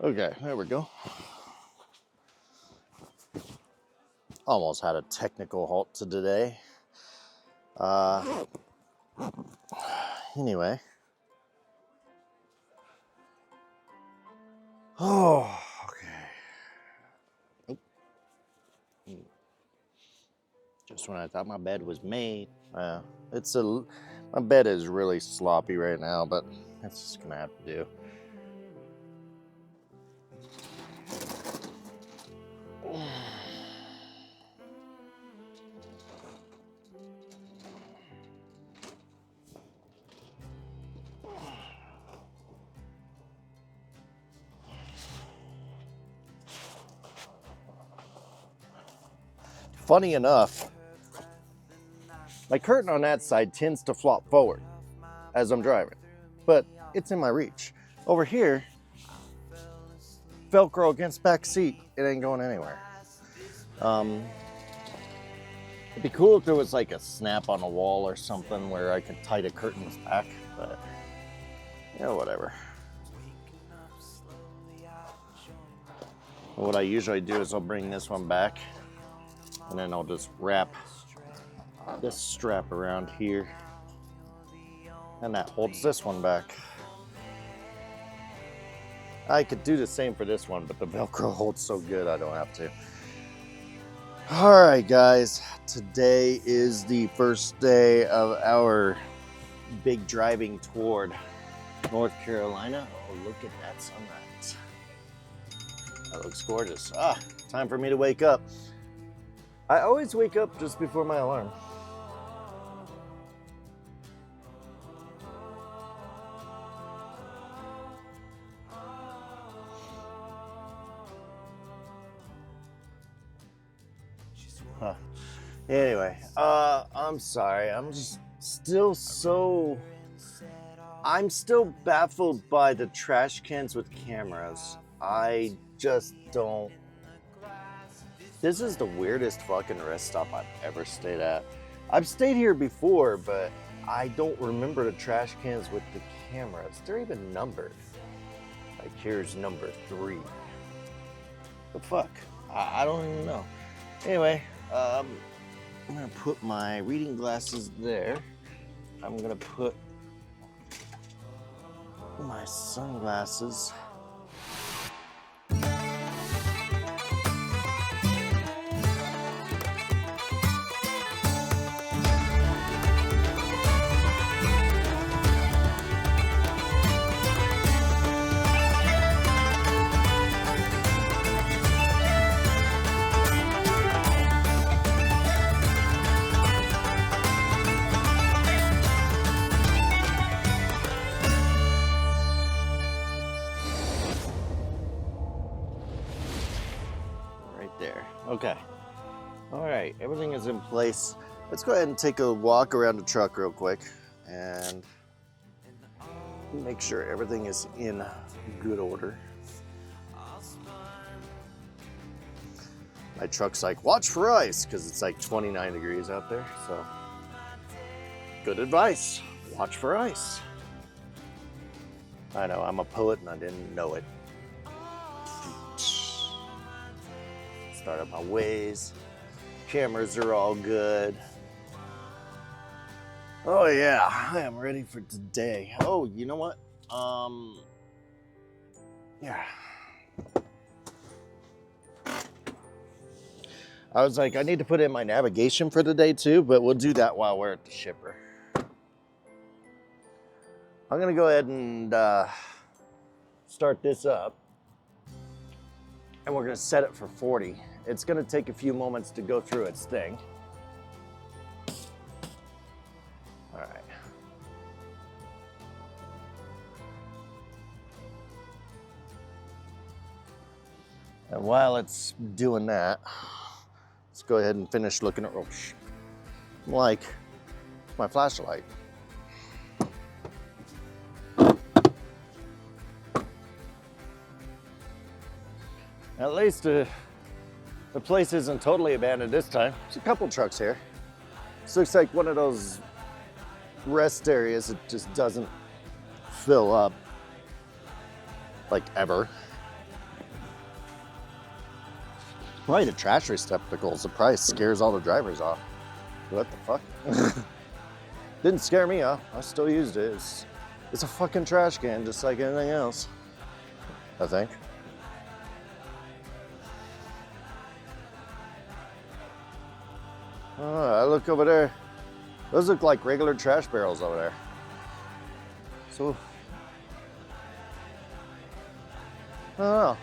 Okay, there we go. Almost had a technical halt to today. Anyway. Oh, okay. Just when I thought my bed was made. My bed is really sloppy right now, but that's just gonna have to do. Funny enough, my curtain on that side tends to flop forward as I'm driving, but it's in my reach. Over here, Velcro against back seat, it ain't going anywhere. It'd be cool if there was like a snap on a wall or something where I could tie the curtains back, but yeah, whatever. What I usually do is I'll bring this one back and then I'll just wrap this strap around here and that holds this one back. I could do the same for this one, but the Velcro holds so good I don't have to. All right, guys, today is the first day of our big driving toward North Carolina. Oh, look at that sunrise. That looks gorgeous. Time for me to wake up. I always wake up just before my alarm. Anyway, I'm sorry. I'm still baffled by the trash cans with cameras. I just don't. This is the weirdest fucking rest stop I've ever stayed at. I've stayed here before, but I don't remember the trash cans with the cameras. They're even numbered. Like, here's number 3. The fuck? I don't even know. Anyway, I'm gonna put my reading glasses there. I'm gonna put my sunglasses. There. Okay. All right, everything is in place. Let's go ahead and take a walk around the truck real quick and make sure everything is in good order. My truck's like, watch for ice, because it's like 29 degrees out there, so good advice. Watch for ice. I know, I'm a poet and I didn't know it. Start up my Waze. Cameras are all good. Oh yeah, I am ready for today. Oh, you know what? Yeah. I was like, I need to put in my navigation for the day too, but we'll do that while we're at the shipper. I'm gonna go ahead and start this up. And we're gonna set it for 40. It's gonna take a few moments to go through its thing. All right. And while it's doing that, let's go ahead and finish looking at, like my flashlight. At least the place isn't totally abandoned this time. There's a couple trucks here. This looks like one of those rest areas that just doesn't fill up, like ever. Right, a trash receptacles. The price scares all the drivers off. What the fuck? Didn't scare me off. I still used it. It's a fucking trash can, just like anything else, I think. Oh, I look over there. Those look like regular trash barrels over there. So, I don't know.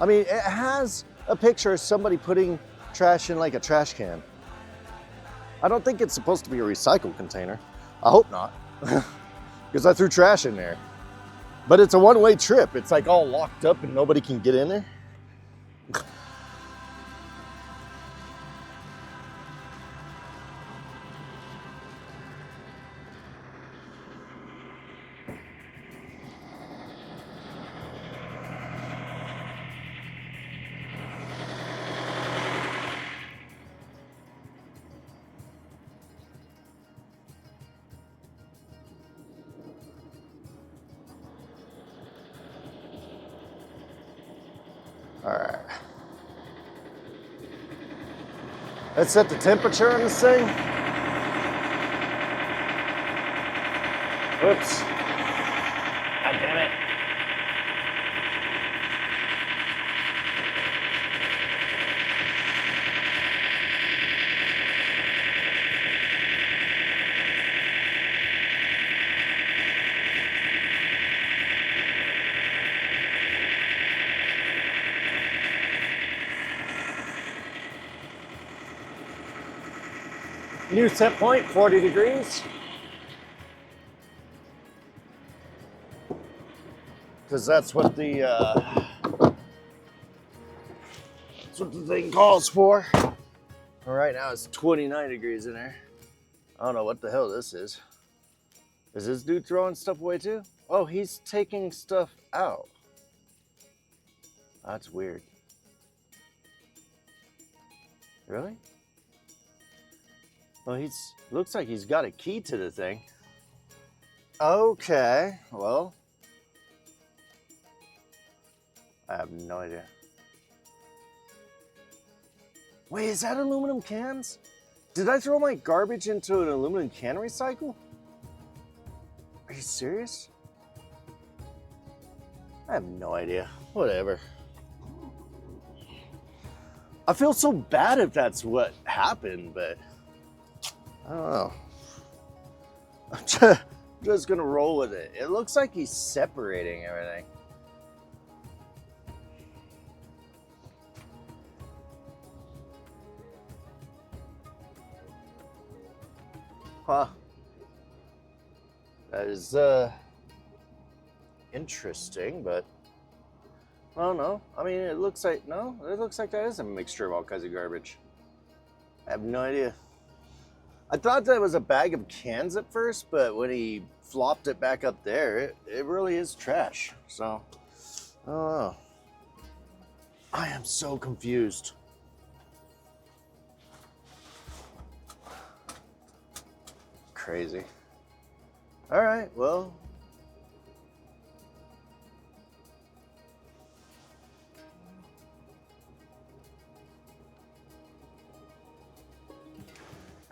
I mean, it has a picture of somebody putting trash in like a trash can. I don't think it's supposed to be a recycle container. I hope not, because I threw trash in there. But it's a one-way trip. It's like all locked up and nobody can get in there. All right. Let's set the temperature on this thing. Whoops. God damn it. New set point, 40 degrees. Because that's what the thing calls for. Well, right now it's 29 degrees in there. I don't know what the hell this is. Is this dude throwing stuff away too? Oh, he's taking stuff out. That's weird. Really? Well, looks like he's got a key to the thing. Okay, well, I have no idea. Wait, is that aluminum cans? Did I throw my garbage into an aluminum can recycle? Are you serious? I have no idea. Whatever. I feel so bad if that's what happened, but I don't know. I'm just gonna roll with it. It looks like he's separating everything. Huh. That is interesting, but I don't know. I mean, it looks like that is a mixture of all kinds of garbage. I have no idea. I thought that was a bag of cans at first, but when he flopped it back up there, it really is trash. So, I don't know. I am so confused. Crazy. All right, well.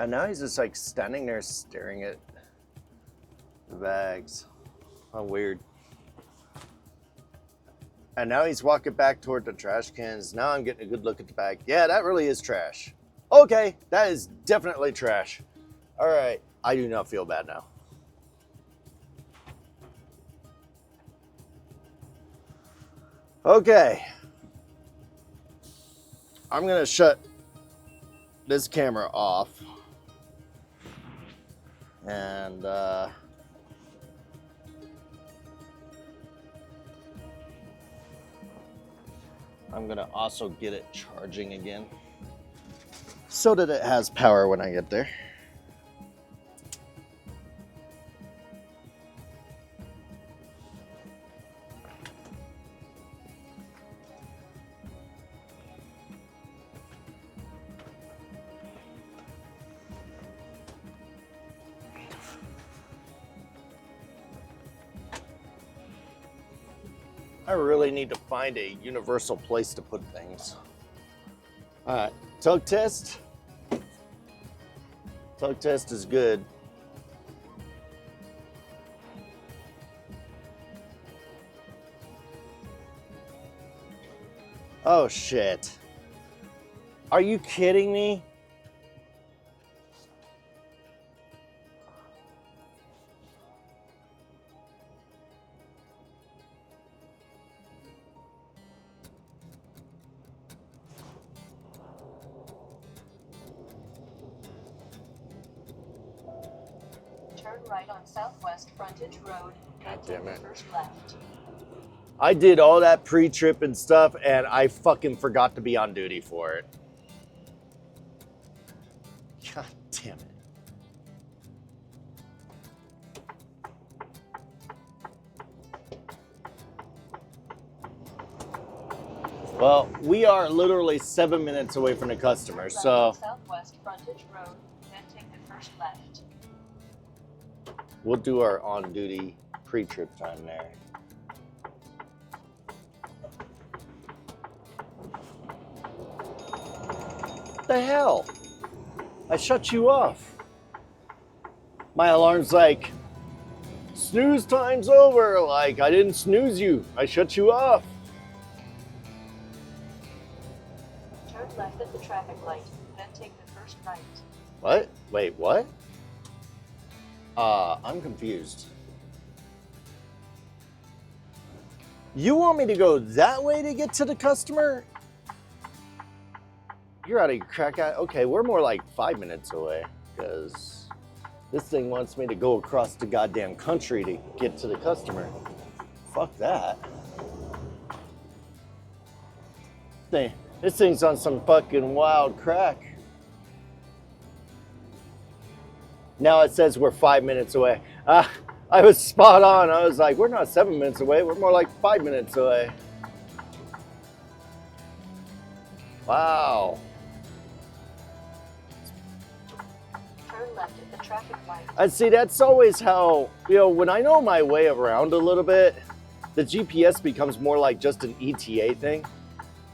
And now he's just like standing there staring at the bags. How weird. And now he's walking back toward the trash cans. Now I'm getting a good look at the bag. Yeah, that really is trash. Okay, that is definitely trash. All right, I do not feel bad now. Okay. I'm gonna shut this camera off. And I'm gonna also get it charging again so that it has power when I get there. I really need to find a universal place to put things. All right, tug test. Tug test is good. Oh shit. Are you kidding me? Turn right on Southwest Frontage Road. God damn it. First left. I did all that pre-trip and stuff, and I fucking forgot to be on duty for it. God damn it. Well, we are literally 7 minutes away from the customer, so Southwest Frontage Road, then take the first left. we'll do our on-duty pre-trip time there. What the hell? I shut you off. My alarm's like, snooze time's over. Like, I didn't snooze you. I shut you off. Turn left at the traffic light, then take the first right. What? Wait, what? I'm confused. You want me to go that way to get to the customer? You're out of your crack out. Okay, we're more like 5 minutes away because this thing wants me to go across the goddamn country to get to the customer. Fuck that. This thing's on some fucking wild crack. Now it says we're 5 minutes away. I was spot on. I was like, we're not 7 minutes away. We're more like 5 minutes away. Wow. Turn left at the traffic light. I see, that's always how, when I know my way around a little bit, the GPS becomes more like just an ETA thing.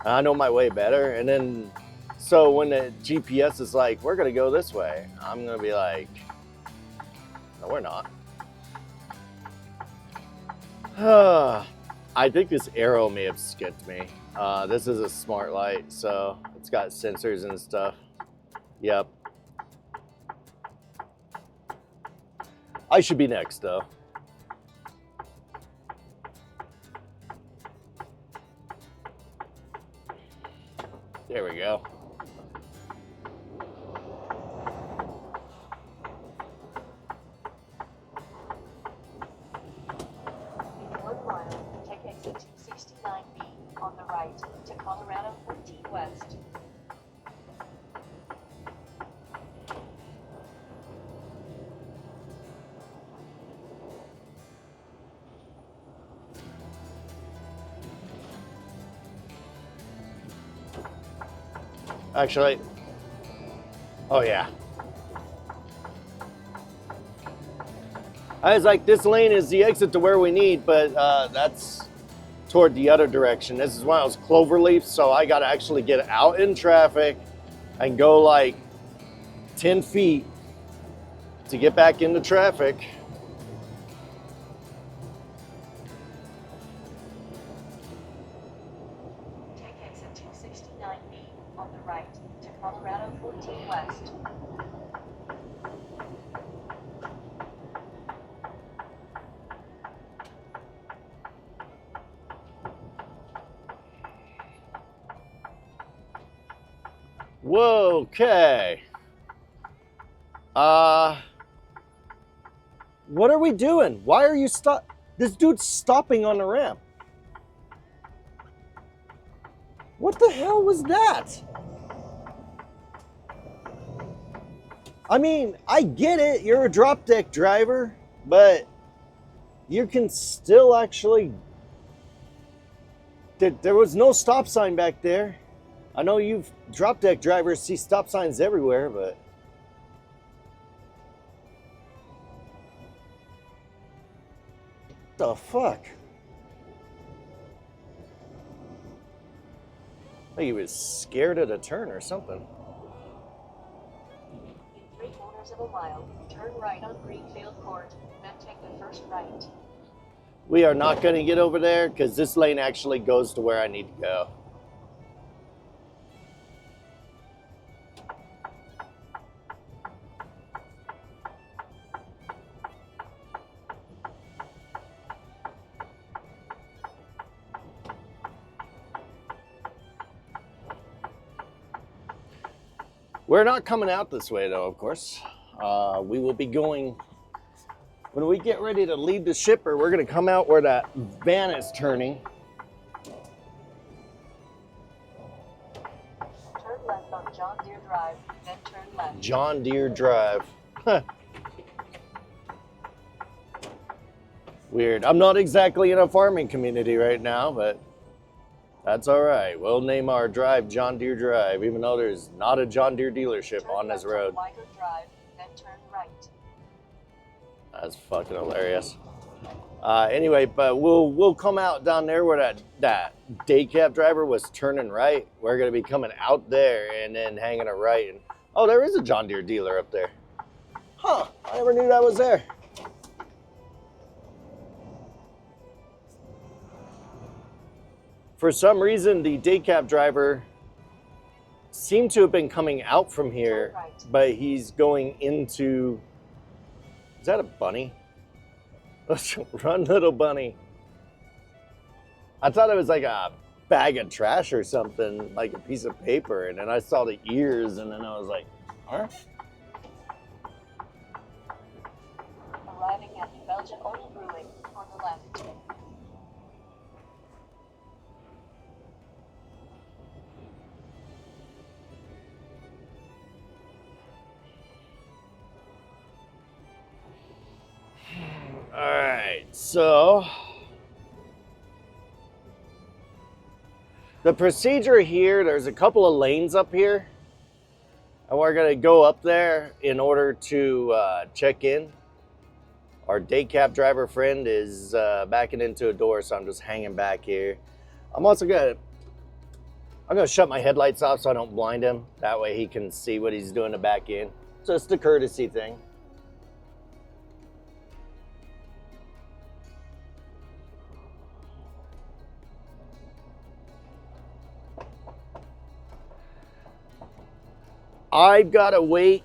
And I know my way better. And then, so when the GPS is like, we're going to go this way, I'm going to be like, no, we're not. I think this arrow may have skipped me. This is a smart light, so it's got sensors and stuff. Yep. I should be next, though. There we go. In 1 mile, take exit 269B on the right to Colorado 14 West. Actually, oh yeah. I was like, this lane is the exit to where we need, but that's toward the other direction. This is one of those cloverleafs, so I got to actually get out in traffic and go like 10 feet to get back into traffic. Take exit 269B on the right to Colorado 14 West. Whoa, okay. What are we doing? Why are you This dude's stopping on the ramp. What the hell was that? I mean, I get it. You're a drop deck driver, but you can still actually. There was no stop sign back there. I know you drop deck drivers see stop signs everywhere, but. What the fuck? Like he was scared at a turn or something. In 3/4 of a mile, turn right on Greenfield Court, then take the first right. We are not going to get over there because this lane actually goes to where I need to go. We're not coming out this way, though, of course. We will be going, when we get ready to leave the shipper, we're going to come out where that van is turning. Turn left on John Deere Drive, then turn left. John Deere Drive. Huh. Weird. I'm not exactly in a farming community right now, but that's all right. We'll name our drive John Deere Drive, even though there's not a John Deere dealership Turn on this left road. Wider Drive, then turn right. That's fucking hilarious. Anyway, but we'll come out down there where that day cab driver was turning right. We're gonna be coming out there and then hanging a right. And oh, there is a John Deere dealer up there. Huh? I never knew that was there. For some reason, the day cab driver seemed to have been coming out from here, Turn right. but he's going into. Is that a bunny? Run, little bunny. I thought it was like a bag of trash or something, like a piece of paper, and then I saw the ears, and then I was like, huh? Arriving at New Belgian Oil Brewing on the left. All right, so the procedure here, there's a couple of lanes up here, and we're gonna go up there in order to check in. Our day cab driver friend is backing into a door, so I'm just hanging back here. I'm gonna shut my headlights off so I don't blind him. That way he can see what he's doing to back in. Just a courtesy thing. I've got to wait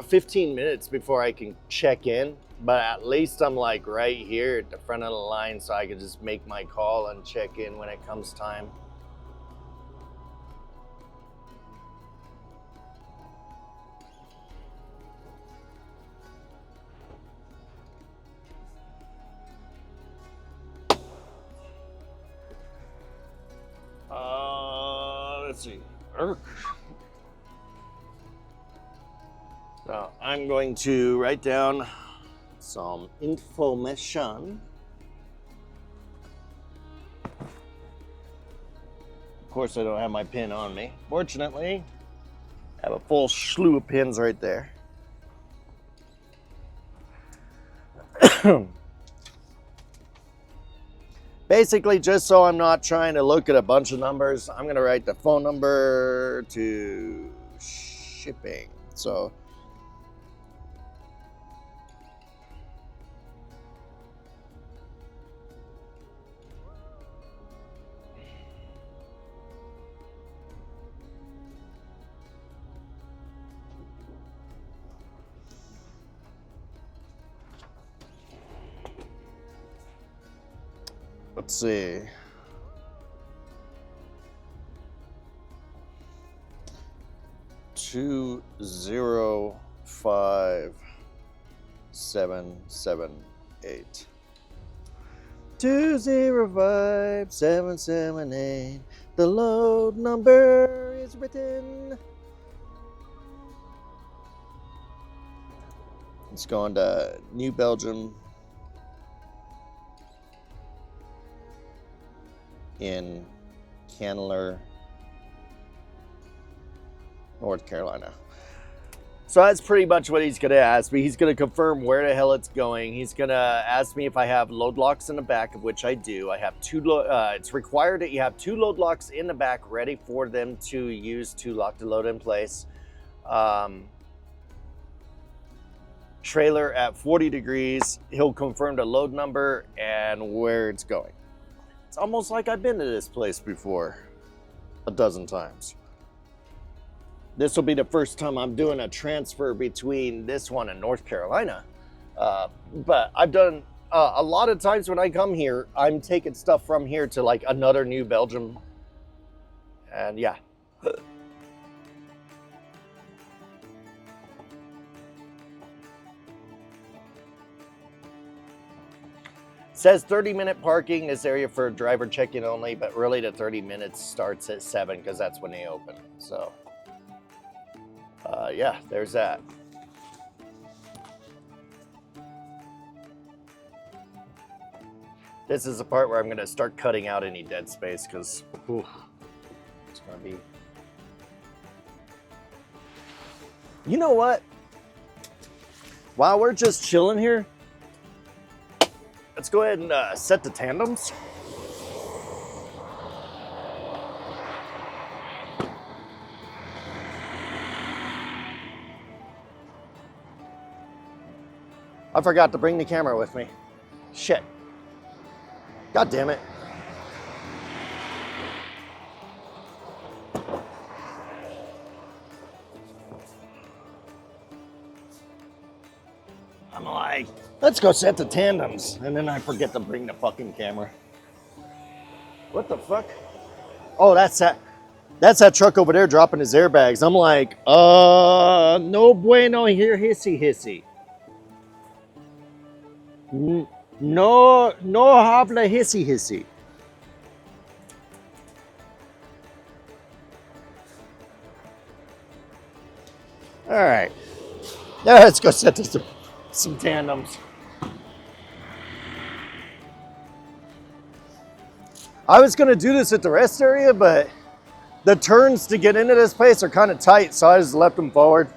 15 minutes before I can check in, but at least I'm like right here at the front of the line so I can just make my call and check in when it comes time. Let's see. So I'm going to write down some information. Of course, I don't have my pen on me. Fortunately, I have a full slew of pins right there. Basically, just so I'm not trying to look at a bunch of numbers, I'm going to write the phone number to shipping. So let's see. Two 205-778. 205-778. The load number is written. It's going to New Belgium in Candler, North Carolina. So that's pretty much what he's gonna ask me. He's gonna confirm where the hell it's going. He's gonna ask me if I have load locks in the back, of which I do. I have two. It's required that you have 2 load locks in the back, ready for them to use to lock the load in place. Trailer at 40 degrees. He'll confirm the load number and where it's going. It's almost like I've been to this place before a dozen times. This will be the first time I'm doing a transfer between this one and North Carolina. But I've done a lot of times when I come here, I'm taking stuff from here to like another New Belgium. And yeah. Says 30-minute parking, this area for driver check-in only, but really the 30 minutes starts at 7 because that's when they open. So, yeah, there's that. This is the part where I'm going to start cutting out any dead space because it's going to be... You know what? While we're just chilling here, let's go ahead and set the tandems. I forgot to bring the camera with me. Shit. God damn it. I'm like, let's go set the tandems. And then I forget to bring the fucking camera. What the fuck? Oh, that's that truck over there dropping his airbags. I'm like, no bueno here, hissy. No habla hissy. All right. Now let's go set some tandems. I was going to do this at the rest area, but the turns to get into this place are kind of tight, so I just left them forward.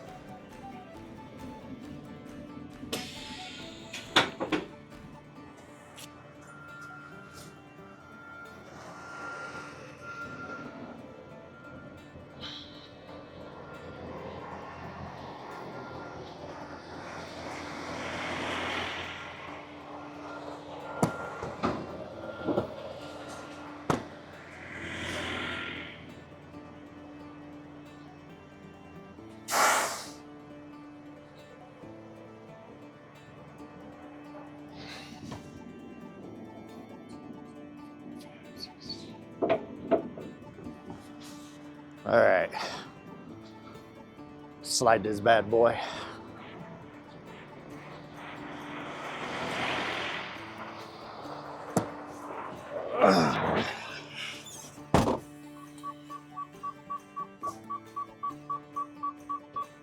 All right, slide this bad boy.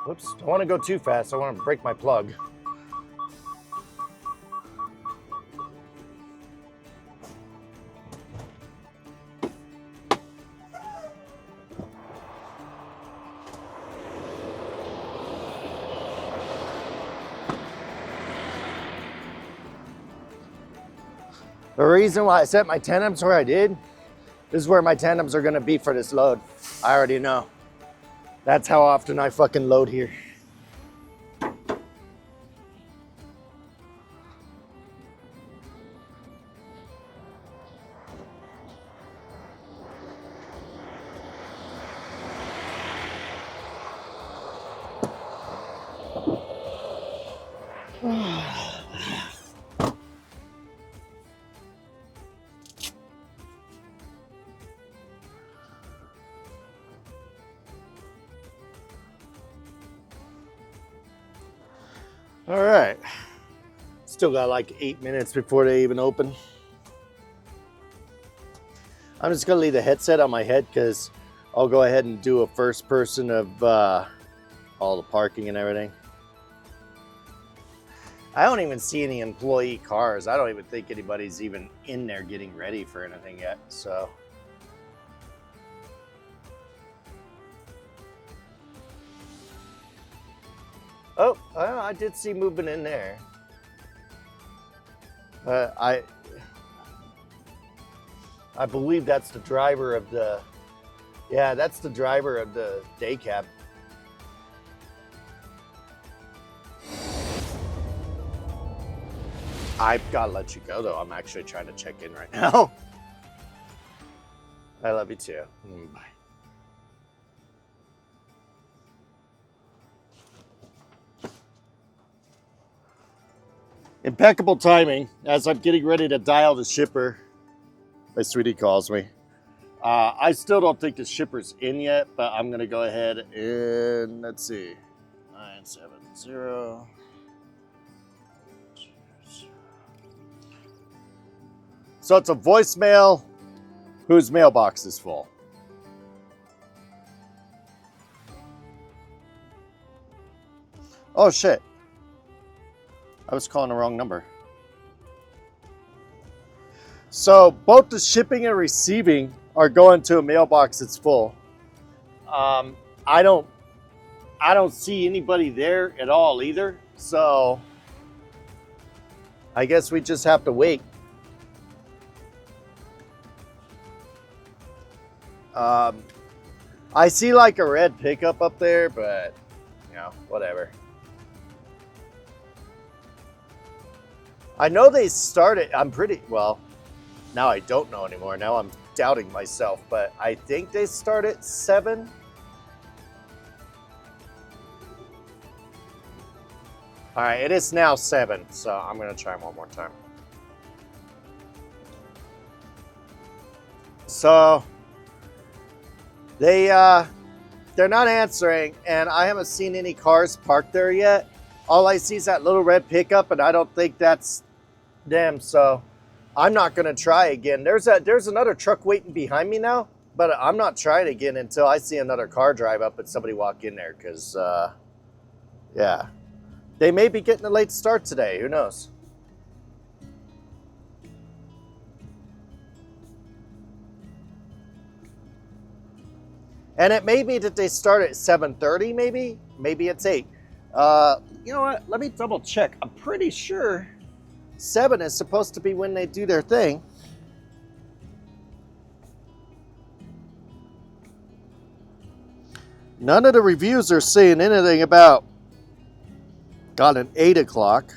Whoops, don't want to go too fast. I want to break my plug. The reason why I set my tandems where I did, this is where my tandems are gonna be for this load. I already know. That's how often I fucking load here. All right, still got like 8 minutes before they even open. I'm just gonna leave the headset on my head because I'll go ahead and do a first person of all the parking and everything. I don't even see any employee cars. I don't even think anybody's even in there getting ready for anything yet, so. Oh, I did see movement in there. I believe that's the driver of the, yeah, that's the driver of the day cab. I've got to let you go, though. I'm actually trying to check in right now. I love you, too. Bye. Impeccable timing. As I'm getting ready to dial the shipper, my sweetie calls me. I still don't think the shipper's in yet, but I'm going to go ahead and, let's see, 970. So it's a voicemail whose mailbox is full. Oh, shit. I was calling the wrong number. So both the shipping and receiving are going to a mailbox that's full. I don't see anybody there at all either. So I guess we just have to wait. I see like a red pickup up there, but you know, whatever. I know they started, now I don't know anymore. Now I'm doubting myself, but I think they start at 7. All right, it is now 7, so I'm gonna try one more time. So they're not answering, and I haven't seen any cars parked there yet. All I see is that little red pickup, and I don't think that's them, so I'm not gonna try again. There's another truck waiting behind me now, but I'm not trying again until I see another car drive up and somebody walk in there, because yeah, they may be getting a late start today. Who knows? And it may be that they start at 7:30, maybe it's 8. You know what? Let me double check. I'm pretty sure 7 is supposed to be when they do their thing. None of the reviews are saying anything about got an 8 o'clock.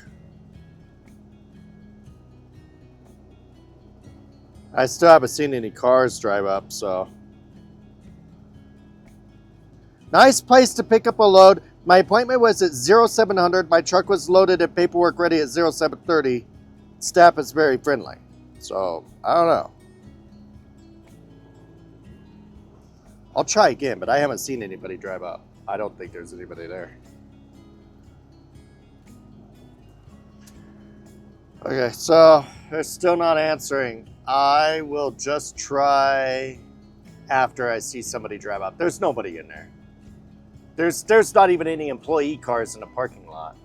I still haven't seen any cars drive up, so. Nice place to pick up a load. My appointment was at 0700. My truck was loaded and paperwork ready at 0730. Staff is very friendly. So, I don't know. I'll try again, but I haven't seen anybody drive up. I don't think there's anybody there. Okay, so they're still not answering. I will just try after I see somebody drive up. There's nobody in there. There's not even any employee cars in the parking lot.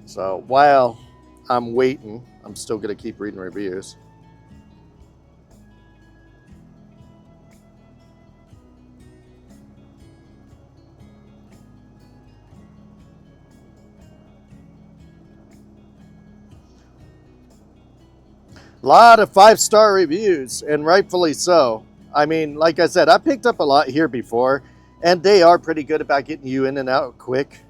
So while I'm waiting, I'm still going to keep reading reviews. A lot of 5-star reviews, and rightfully so. I mean, like I said, I picked up a lot here before, and they are pretty good about getting you in and out quick.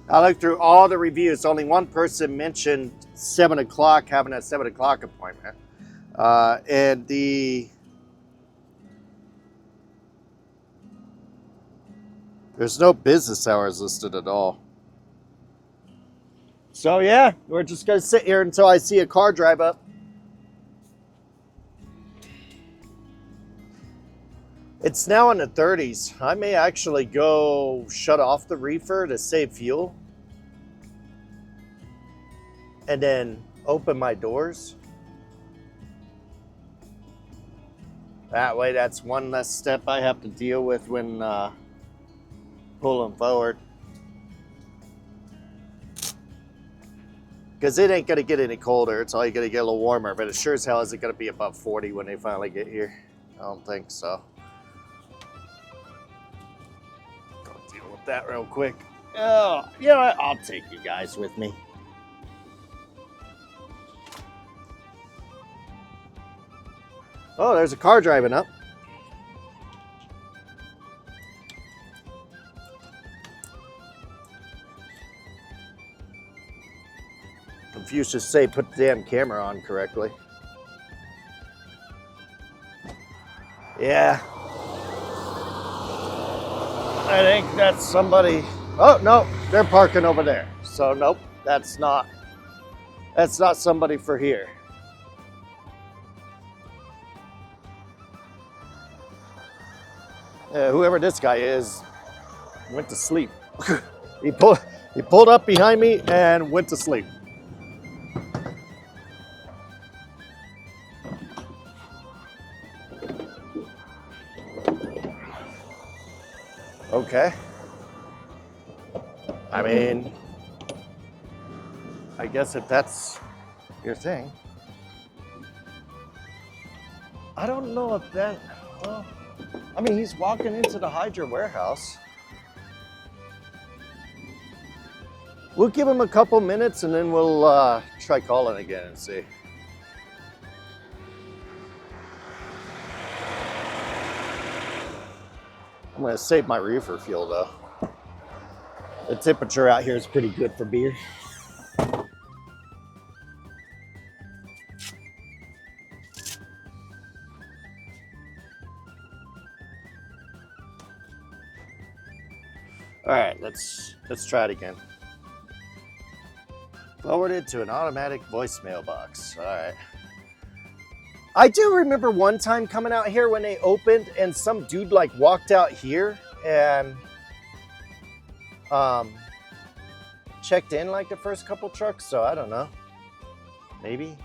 I looked through all the reviews. Only one person mentioned 7 o'clock, having a 7 o'clock appointment. And there's no business hours listed at all. So yeah, we're just going to sit here until I see a car drive up. It's now in the 30s. I may actually go shut off the reefer to save fuel. And then open my doors. That way, that's one less step I have to deal with when pulling forward. Because it ain't going to get any colder. It's only going to get a little warmer. But it sure as hell isn't going to be above 40 when they finally get here. I don't think so. Go deal with that real quick. Oh, you know what? I'll take you guys with me. Oh, there's a car driving up. Confucius say put the damn camera on correctly. Yeah. I think that's somebody. Oh, no, they're parking over there. So, nope, that's not somebody for here. Whoever this guy is went to sleep. He pulled up behind me and went to sleep. Okay. I mean, I guess if that's your thing. I don't know if that, well, I mean, he's walking into the Hydra warehouse. We'll give him a couple minutes and then we'll try calling again and see. I'm gonna save my reefer fuel though. The temperature out here is pretty good for beer. All right, let's try it again. Forwarded to an automatic voicemail box. All right. I do remember one time coming out here when they opened and some dude like walked out here and checked in like the first couple trucks, so I don't know. Maybe.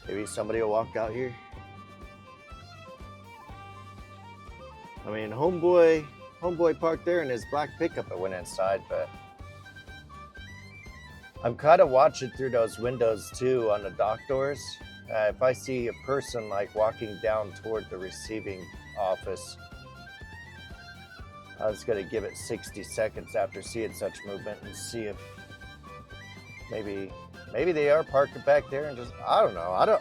Maybe somebody will walk out here. I mean, homeboy parked there in his black pickup. I went inside, but I'm kind of watching through those windows too on the dock doors. If I see a person like walking down toward the receiving office, I was gonna give it 60 seconds after seeing such movement and see if maybe they are parked back there and just, I don't know.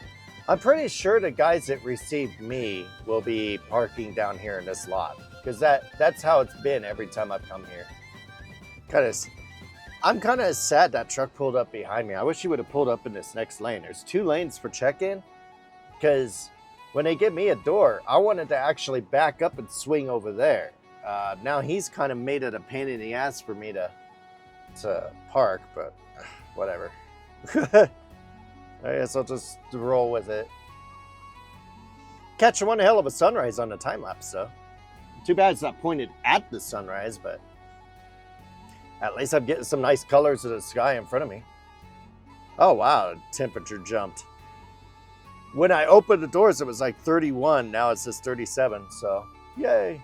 I'm pretty sure the guys that received me will be parking down here in this lot because that's how it's been every time I've come here. I'm kind of sad that truck pulled up behind me. I wish he would have pulled up in this next lane. There's 2 lanes for check-in because when they give me a door, I wanted to actually back up and swing over there. Now he's kind of made it a pain in the ass for me to park, but whatever. I guess I'll just roll with it. Catching one hell of a sunrise on the time lapse, though. Too bad it's not pointed at the sunrise, but at least I'm getting some nice colors of the sky in front of me. Oh wow, the temperature jumped. When I opened the doors, it was like 31. Now it says 37, so yay.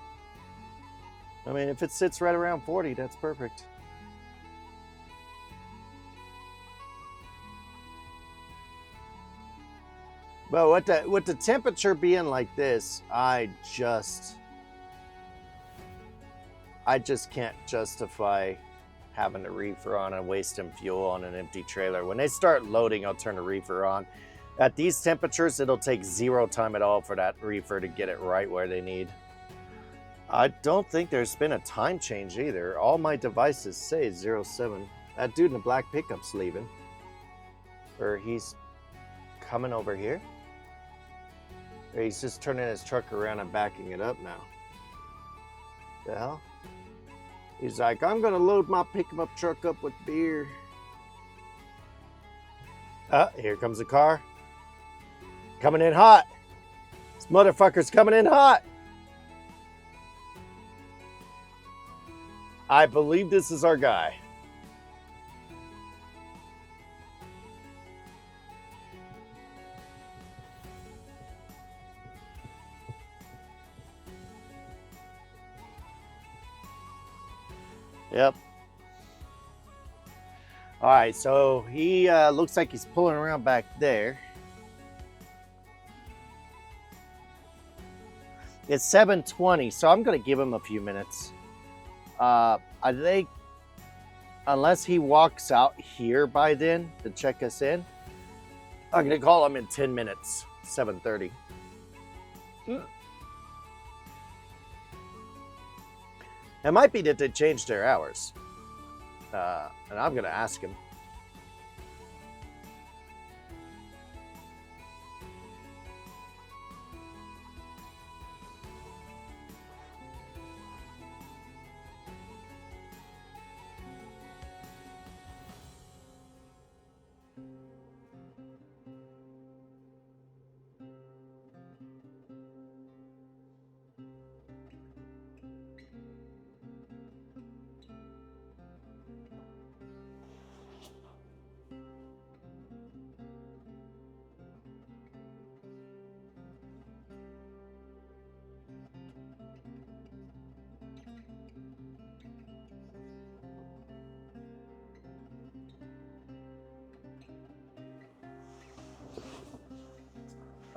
I mean, if it sits right around 40, that's perfect. But with the temperature being like this, I just can't justify having a reefer on and wasting fuel on an empty trailer. When they start loading, I'll turn the reefer on. At these temperatures, it'll take 0 time at all for that reefer to get it right where they need. I don't think there's been a time change either. All my devices say 07. That dude in the black pickup's leaving. Or he's coming over here. Or he's just turning his truck around and backing it up now. The hell? He's like, I'm gonna load my pickup truck up with beer. Here comes the car. Coming in hot. This motherfucker's coming in hot. I believe this is our guy. Yep. All right, so he looks like he's pulling around back there. It's 7:20, so I'm going to give him a few minutes. I think unless he walks out here by then to check us in, I'm going to call him in 10 minutes, 7:30. It might be that they changed their hours. And I'm going to ask him.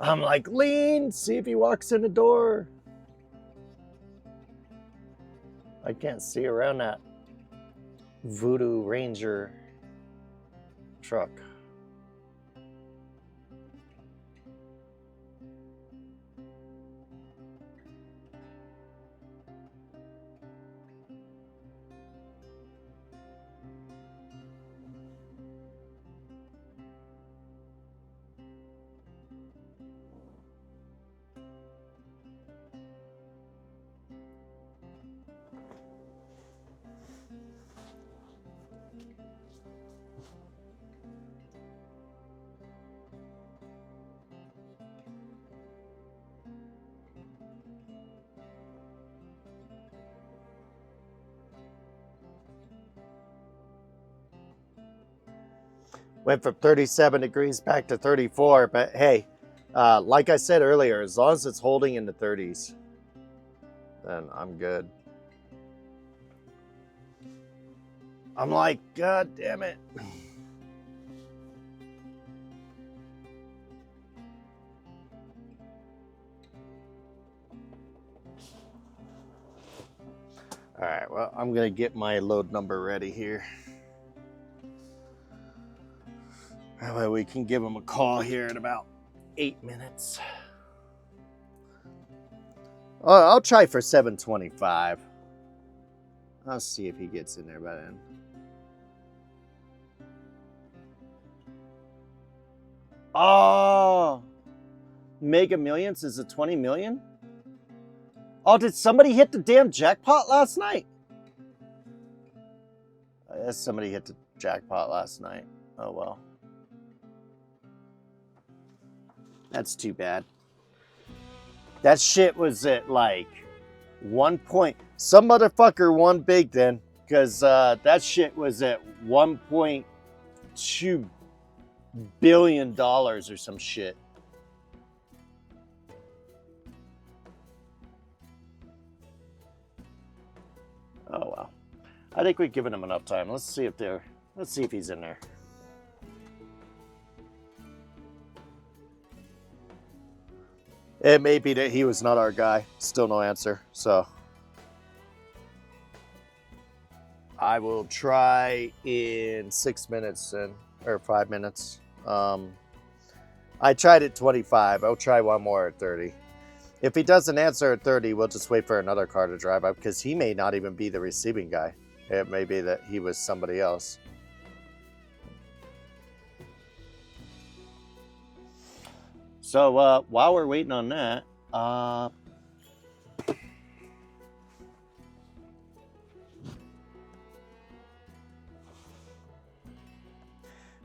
I'm like, lean, see if he walks in the door. I can't see around that Voodoo Ranger truck. Went from 37 degrees back to 34, but hey, like I said earlier, as long as it's holding in the 30s, then I'm good. I'm like, God damn it. All right, well, I'm going to get my load number ready here. That way we can give him a call here in about 8 minutes. I'll try for 7:25. I'll see if he gets in there by then. Oh, Mega Millions is it 20 million? Oh, did somebody hit the damn jackpot last night? I guess somebody hit the jackpot last night. Oh, well. That's too bad. That shit was at like 1 point. Some motherfucker won big then, because that shit was at $1.2 billion or some shit. Oh well. I think we've given him enough time. Let's see if he's in there. It may be that he was not our guy. Still no answer. So I will try in 6 minutes or 5 minutes. I tried at 25. I'll try one more at 30. If he doesn't answer at 30, we'll just wait for another car to drive up because he may not even be the receiving guy. It may be that he was somebody else. So while we're waiting on that,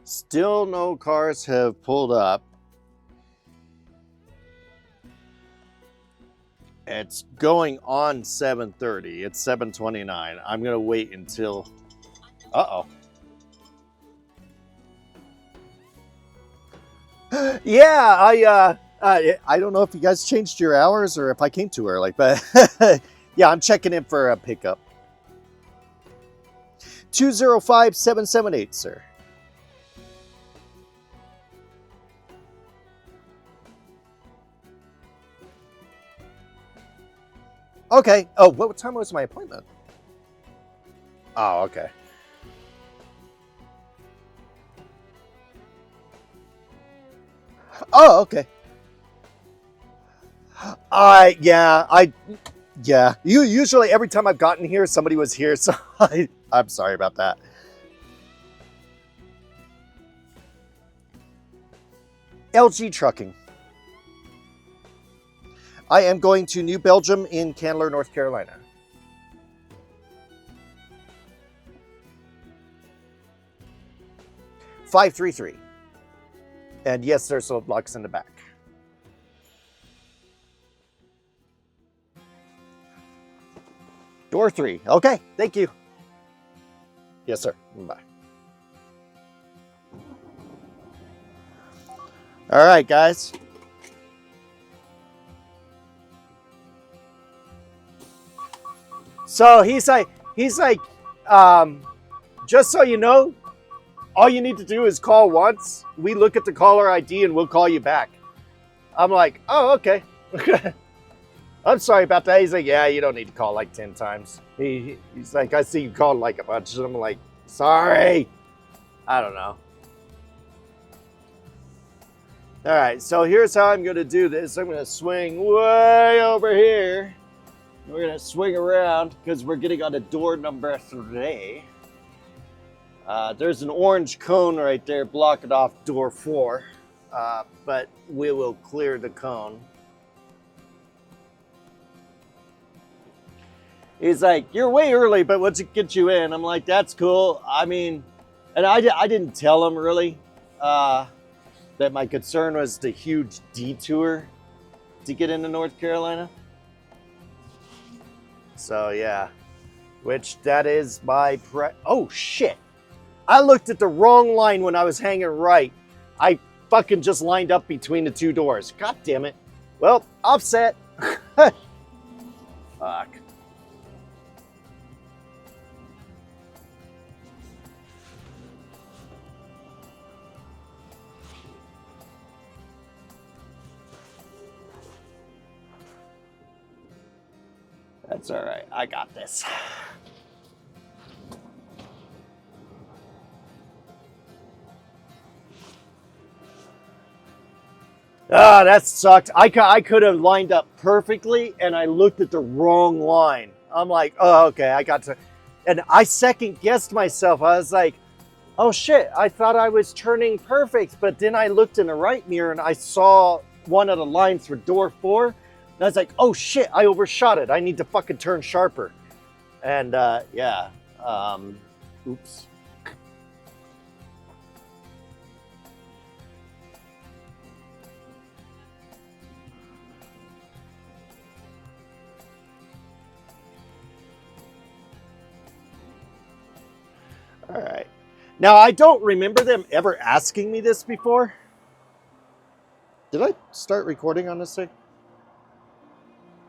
still no cars have pulled up. It's going on 7:30. It's 7:29. I'm gonna wait until. Yeah, I don't know if you guys changed your hours or if I came too early, but yeah, I'm checking in for a pickup. 205-778, sir. Okay. Oh, what time was my appointment? Oh, okay. Oh, okay. Yeah. Usually every time I've gotten here, somebody was here, so I'm sorry about that. LG Trucking. I am going to New Belgium in Candler, North Carolina. $533. And yes, there's some blocks in the back. Door 3. Okay, thank you. Yes, sir. Bye. All right, guys. So he's like, just so you know, all you need to do is call once. We look at the caller ID and we'll call you back. I'm like, oh, okay. I'm sorry about that. He's like, yeah, you don't need to call like 10 times. He's like, I see you called like a bunch. And I'm like, sorry. I don't know. All right, so here's how I'm going to do this. I'm going to swing way over here. We're going to swing around because we're getting on to door number 3. There's an orange cone right there blocking off door 4, but we will clear the cone. He's like, you're way early, but what's it get you in? I'm like, that's cool. I mean, and I didn't tell him really that my concern was the huge detour to get into North Carolina. So yeah, which that is my oh shit. I looked at the wrong line when I was hanging right. I fucking just lined up between the 2 doors. God damn it. Well, offset. Fuck. That's all right. I got this. Ah, that sucked. I could have lined up perfectly, and I looked at the wrong line. I'm like, oh, okay, I got to. And I second guessed myself. I was like, oh shit, I thought I was turning perfect. But then I looked in the right mirror and I saw one of the lines for door 4. And I was like, oh shit, I overshot it. I need to fucking turn sharper. And yeah, oops. All right. Now, I don't remember them ever asking me this before. Did I start recording on this thing?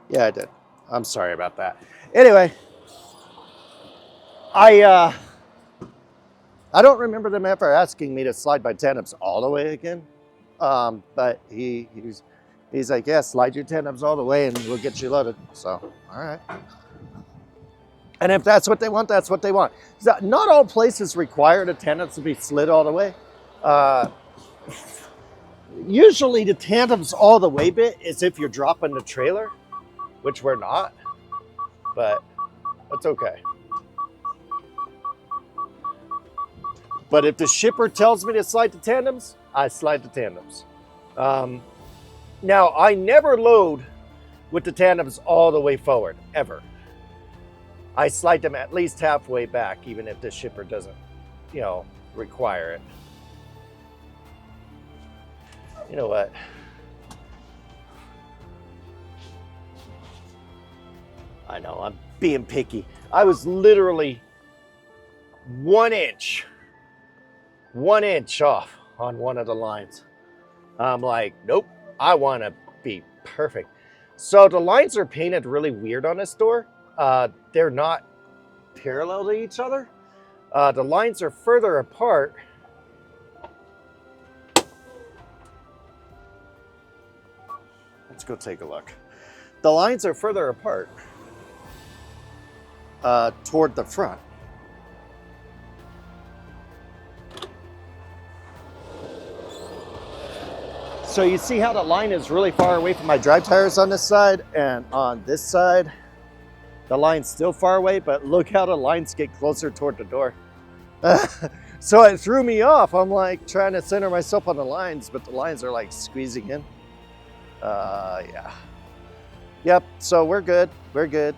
Yeah, I did. I'm sorry about that. Anyway, I don't remember them ever asking me to slide my tandems all the way again. But he's like, yeah, slide your tandems all the way and we'll get you loaded. So, all right. And if that's what they want, that's what they want. Not all places require the tandems to be slid all the way. Usually the tandems all the way bit is if you're dropping the trailer, which we're not, but that's okay. But if the shipper tells me to slide the tandems, I slide the tandems. Now, I never load with the tandems all the way forward, ever. I slide them at least halfway back, even if the shipper doesn't, require it. You know what? I know, I'm being picky. I was literally 1 inch off on one of the lines. I'm like, nope, I want to be perfect. So the lines are painted really weird on this door. They're not parallel to each other. The lines are further apart. Let's go take a look. The lines are further apart. toward the front. So you see how the line is really far away from my drive tires on this side, and on this side, the line's still far away, but look how the lines get closer toward the door. So it threw me off. I'm like trying to center myself on the lines, but the lines are like squeezing in. Yeah. Yep, so we're good. We're good.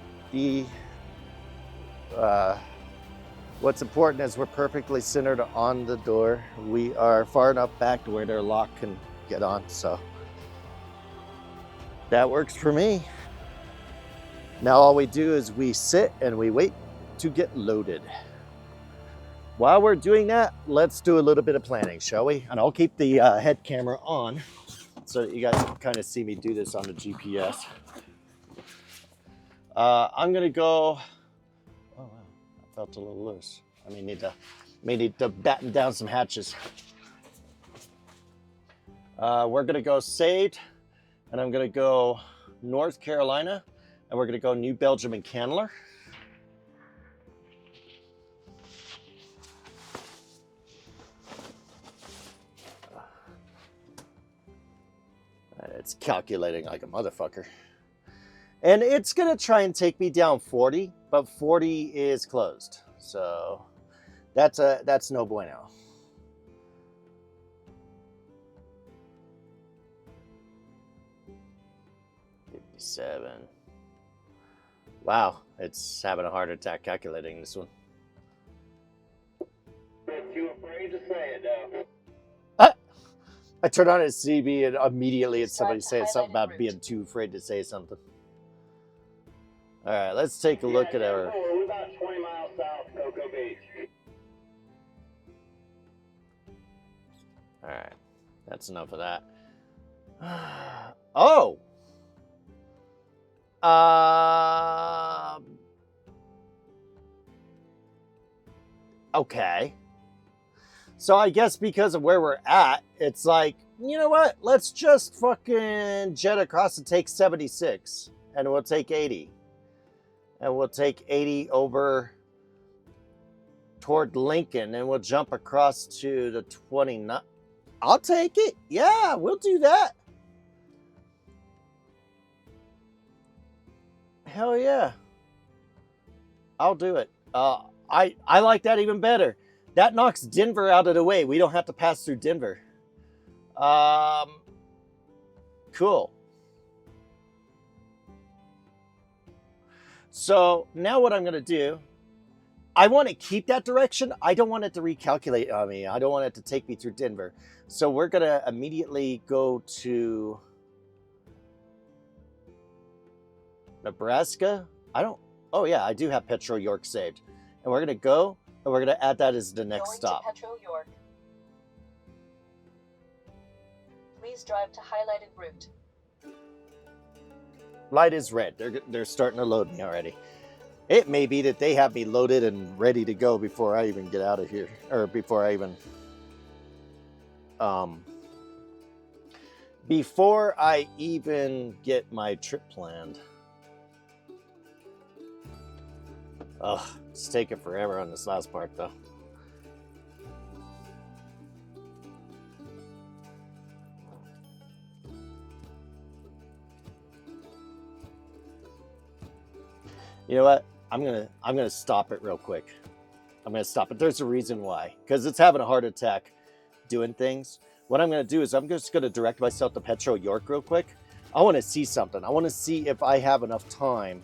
What's important is we're perfectly centered on the door. We are far enough back to where their lock can get on, so that works for me. Now all we do is we sit and we wait to get loaded. While we're doing that, let's do a little bit of planning, shall we? And I'll keep the head camera on so that you guys can kind of see me do this on the GPS. I'm gonna go. Oh wow, I felt a little loose. I may need to batten down some hatches. We're gonna go Saved, and I'm gonna go North Carolina, and we're gonna go New Belgium and Candler. It's calculating like a motherfucker. And it's gonna try and take me down 40, but 40 is closed. So that's no bueno. $57. Wow, it's having a heart attack calculating this one. Too afraid to say it though. I turned on his CB and immediately it's somebody saying something about being too afraid to say something. All right, let's take a look at our. We're about 20 miles south of Cocoa Beach. All right, that's enough of that. Oh. Okay. So I guess because of where we're at, it's like, you know what? Let's just fucking jet across and take 76. And we'll take 80. And we'll take 80 over toward Lincoln. And we'll jump across to the 29. I'll take it. Yeah, we'll do that. Hell yeah. I'll do it. I like that even better. That knocks Denver out of the way. We don't have to pass through Denver. Cool. So now what I'm going to do, I want to keep that direction. I don't want it to recalculate on me. I don't want it to take me through Denver. So we're going to immediately go to Nebraska. Oh yeah, I do have Petro York saved. And we're going to go. And we're going to add that as the next stop. Going to Petro York. Please drive to highlighted route. Light is red. They're starting to load me already. It may be that they have me loaded and ready to go before I even get out of here. Or before I even get my trip planned. Ugh, it's taking forever on this last part, though. You know what? I'm gonna stop it real quick. I'm gonna stop it. There's a reason why, because it's having a heart attack doing things. What I'm gonna do is I'm just gonna direct myself to Petro York real quick. I want to see something. I want to see if I have enough time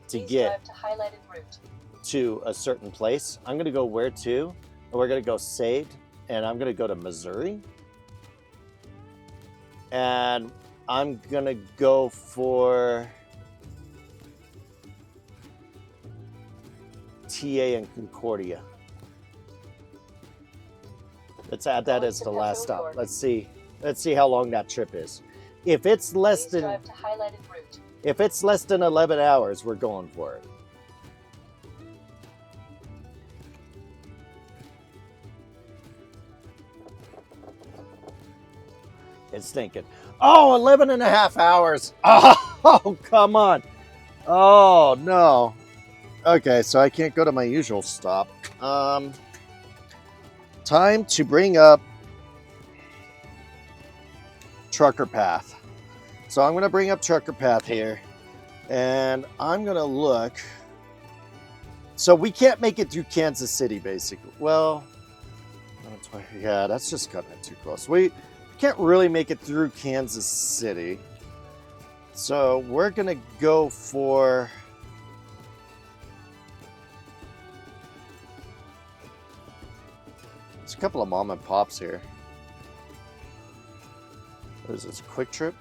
to get to highlighted route to a certain place. I'm gonna go where to, and we're gonna go saved, and I'm gonna go to Missouri, and I'm gonna go for TA and Concordia. Let's add that as the last stop. Let's see how long that trip is. If it's less than drive to highlighted route. If it's less than 11 hours, we're going for it. It's thinking, oh, 11 and a half hours. Oh, come on. Oh, no. Okay, so I can't go to my usual stop. Time to bring up Trucker Path. So I'm going to bring up Trucker Path here, and I'm going to look. So we can't make it through Kansas City, basically. Well, yeah, that's just cutting it too close. We can't really make it through Kansas City. So we're going to go for... There's a couple of mom and pops here. What is this, Quick Trip?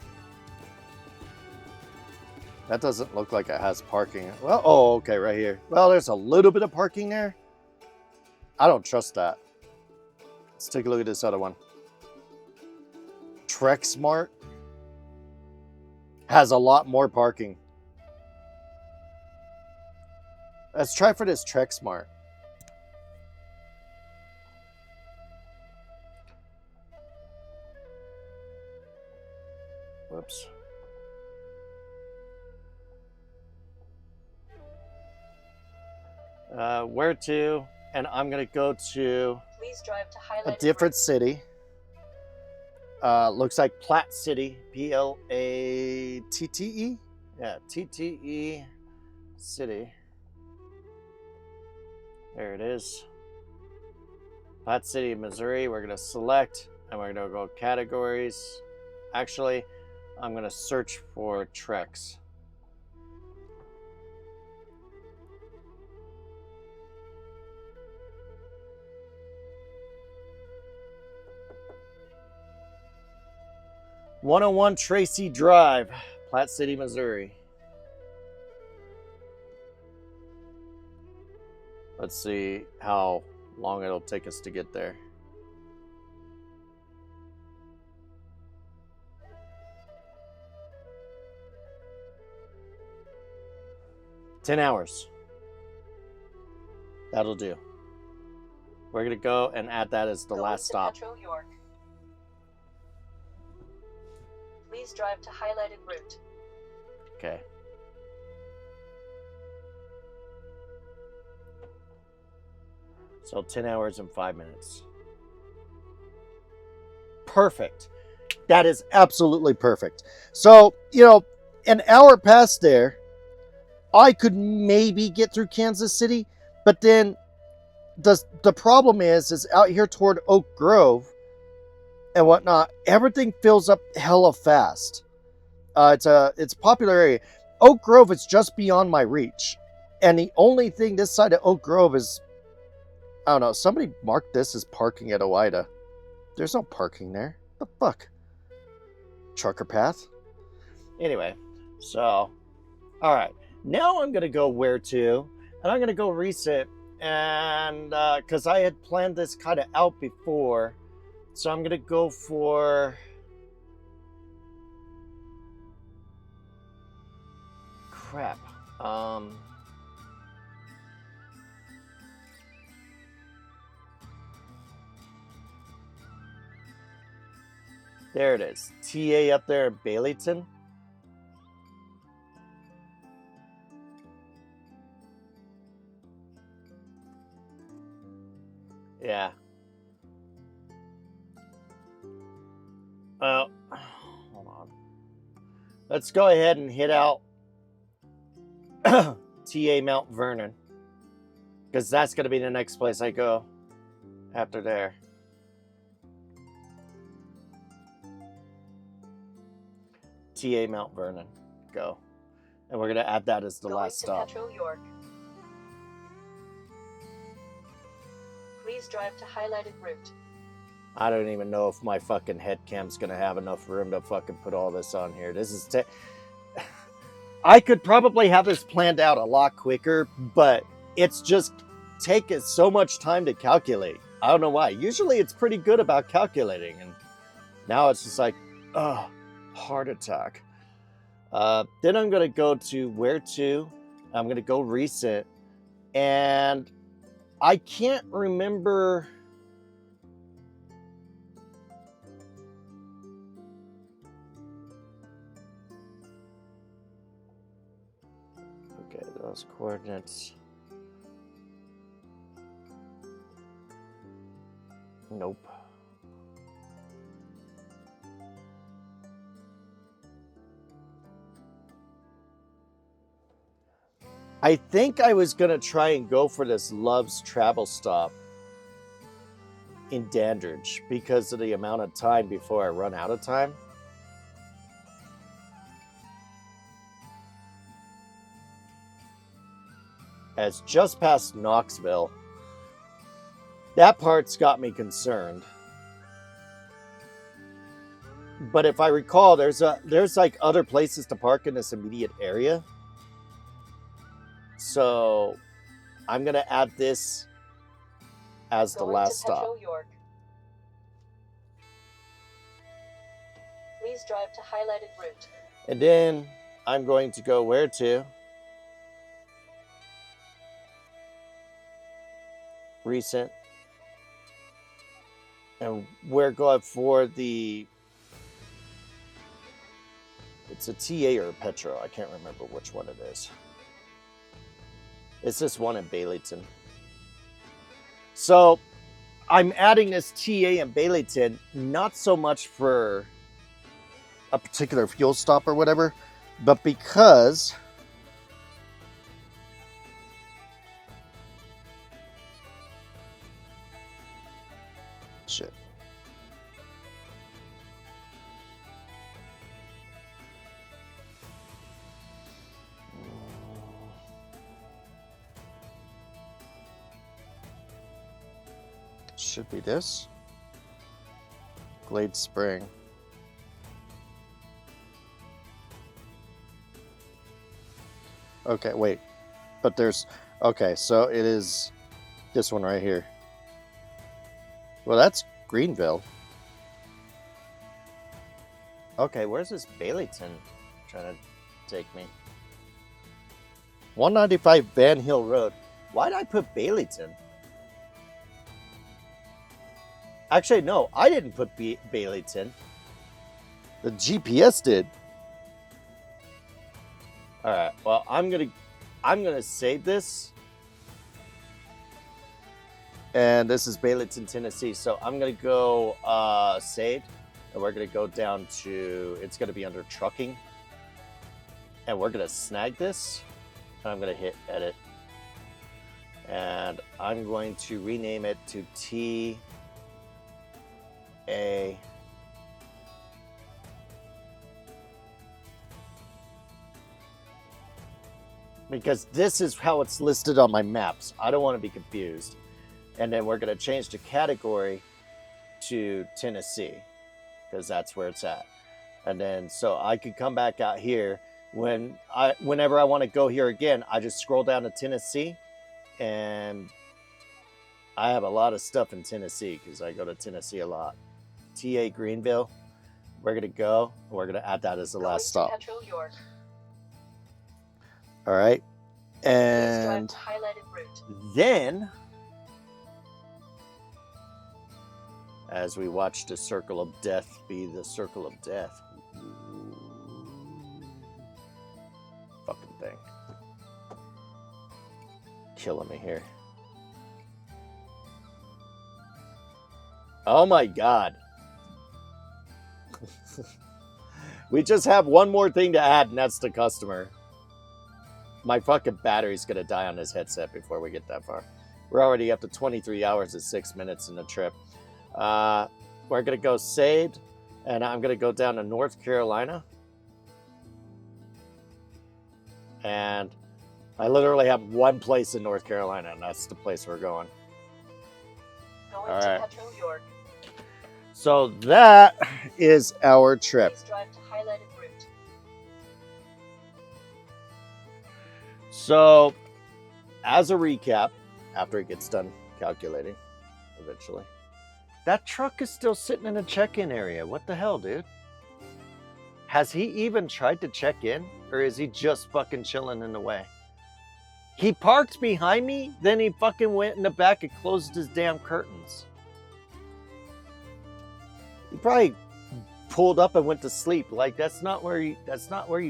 That doesn't look like it has parking. Well, oh, okay, right here. Well, there's a little bit of parking there. I don't trust that. Let's take a look at this other one. Trek Smart has a lot more parking. Let's try for this Trek Smart. Whoops. Where to? And I'm gonna go to Please drive to a highlighted different route. city. Looks like Platte City, Platte. Yeah, TTE City. There it is. Platte City, Missouri. We're gonna select, and we're gonna go categories. Actually, I'm gonna search for treks. "101 Tracy Drive, Platte City, Missouri." Let's see how long it'll take us to get there. "10 hours. That'll do. We're gonna go and add that as the Going last to stop. Metro York. Please drive to highlighted route. Okay. So 10 hours and 5 minutes. Perfect. That is absolutely perfect. So, an hour past there, I could maybe get through Kansas City, but then the problem is out here toward Oak Grove and whatnot, everything fills up hella fast. It's a popular area. Oak Grove is just beyond my reach, and the only thing this side of Oak Grove is, I don't know. Somebody marked this as parking at Owida. There's no parking there. The fuck? Trucker Path. Anyway, so all right. Now I'm gonna go where to, and I'm gonna go reset, and because I had planned this kind of out before, so I'm gonna go for crap. There it is. TA up there in Baileyton. Yeah. Well, hold on. Let's go ahead and hit out TA Mount Vernon, because that's going to be the next place I go after there. TA Mount Vernon. Go. And we're going to add that as the Going last to stop. Metro York. Please drive to highlighted route. I don't even know if my fucking head cam's going to have enough room to fucking put all this on here. This is... I could probably have this planned out a lot quicker, but it's just taken so much time to calculate. I don't know why. Usually it's pretty good about calculating, and now it's just like, oh, heart attack. Then I'm going to go to where to. I'm going to go reset, and I can't remember... Okay, those coordinates. Nope. I think I was gonna try and go for this Love's Travel Stop in Dandridge because of the amount of time before I run out of time. As just past Knoxville. That part's got me concerned. But if I recall, there's like other places to park in this immediate area. So I'm gonna add this as the Going last to stop. Petro York. Please drive to highlighted route. And then I'm going to go where to? Recent. And we're going for the... It's a TA or a Petro. I can't remember which one it is. It's this one in Baileyton. So I'm adding this TA in Baileyton, not so much for a particular fuel stop or whatever, but because shit. Should be this. Glade Spring. Okay, wait. But there's... Okay, so it is this one right here. Well, that's Greenville. Okay, where's this Baileyton trying to take me? 195 Van Hill Road. Why did I put Baileyton? Actually, no, I didn't put Baileyton. The GPS did. All right. Well, I'm gonna save this. And this is Baileyton, Tennessee. So I'm gonna go save, and we're gonna go down to. It's gonna be under trucking, and we're gonna snag this. And I'm gonna hit edit, and I'm going to rename it to TA. Because this is how it's listed on my maps. I don't want to be confused. And then we're going to change the category to Tennessee, because that's where it's at. And then so I could come back out here whenever I want to go here again. I just scroll down to Tennessee, and I have a lot of stuff in Tennessee because I go to Tennessee a lot. TA Greenville. We're going to go. We're going to add that as the last stop. Petro York. All right. Please drive And to highlighted route. then, as we watch the circle of death be the circle of death. Fucking thing. Killing me here. Oh my God. We just have one more thing to add, and that's the customer. My fucking battery's gonna die on this headset before we get that far. We're already up to 23 hours and 6 minutes in the trip. We're gonna go saved, and I'm gonna go down to North Carolina. And I literally have one place in North Carolina, and that's the place we're going. Going All to right. Petro York. So that is our trip. Please drive to highlighted route. So, as a recap, after it gets done calculating, eventually, that truck is still sitting in a check-in area. What the hell, dude? Has he even tried to check in, or is he just fucking chilling in the way? He parked behind me, then he fucking went in the back and closed his damn curtains. He probably pulled up and went to sleep. Like, that's not where you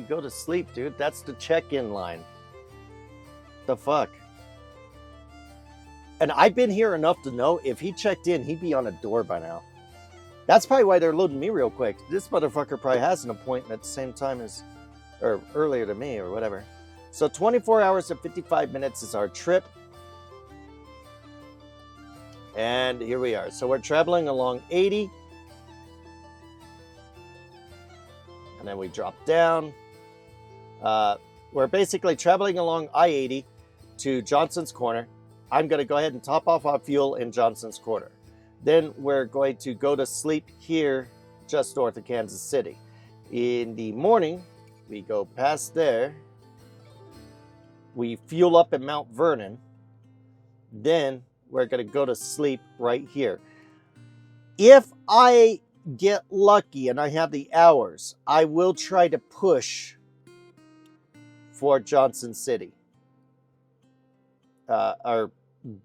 go to sleep, dude. That's the check-in line. The fuck? And I've been here enough to know if he checked in, he'd be on a door by now. That's probably why they're loading me real quick. This motherfucker probably has an appointment at the same time as, or earlier to me or whatever. So 24 hours and 55 minutes is our trip. And here we are. So we're traveling along 80. And then we drop down. We're basically traveling along I-80 to Johnson's Corner. I'm going to go ahead and top off our fuel in Johnson's Corner. Then we're going to go to sleep here just north of Kansas City. In the morning, we go past there. We fuel up in Mount Vernon. Then we're going to go to sleep right here. If I get lucky and I have the hours, I will try to push for Johnson City. Or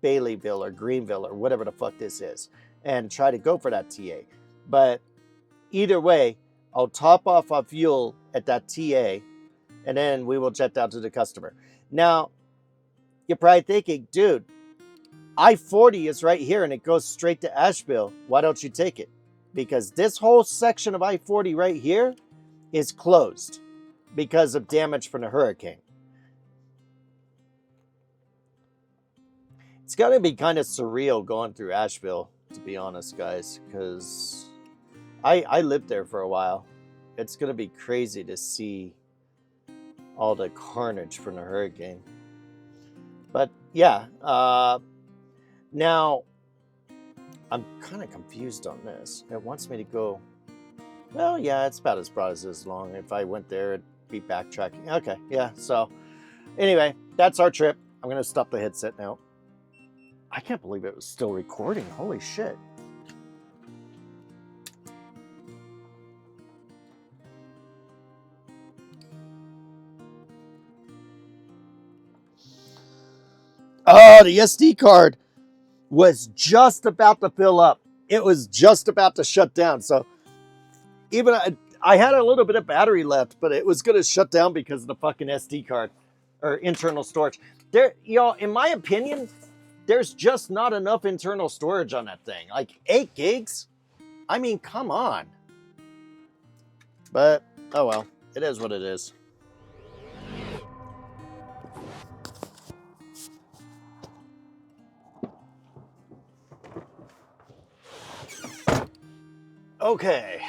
Baileyville or Greenville or whatever the fuck this is. And try to go for that TA. But either way, I'll top off our fuel at that TA. And then we will jet down to the customer. Now, you're probably thinking, dude, I-40 is right here and it goes straight to Asheville. Why don't you take it? Because this whole section of I-40 right here is closed because of damage from the hurricane. It's going to be kind of surreal going through Asheville, to be honest, guys, because I lived there for a while. It's going to be crazy to see all the carnage from the hurricane. But yeah, now I'm kind of confused on this. It wants me to go, well, yeah, it's about as broad as this long. If I went there, it'd be backtracking. Okay, yeah, so anyway, that's our trip. I'm going to stop the headset now. I can't believe it was still recording. Holy shit. Oh, the SD card was just about to fill up. It was just about to shut down. So even I had a little bit of battery left, but it was going to shut down because of the fucking SD card or internal storage. There, y'all, in my opinion, there's just not enough internal storage on that thing. Like 8 gigs? I mean, come on. But, oh well, it is what it is. Okay.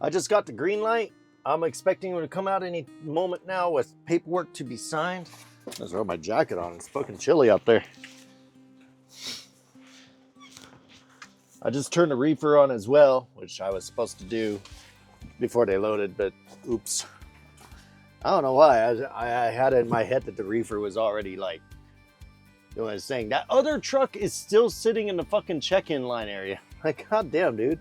I just got the green light. I'm expecting him to come out any moment now with paperwork to be signed. I just throw my jacket on. It's fucking chilly out there. I just turned the reefer on as well, which I was supposed to do before they loaded, but oops. I don't know why. I had it in my head that the reefer was already like doing his thing. That other truck is still sitting in the fucking check-in line area. Like, goddamn, dude.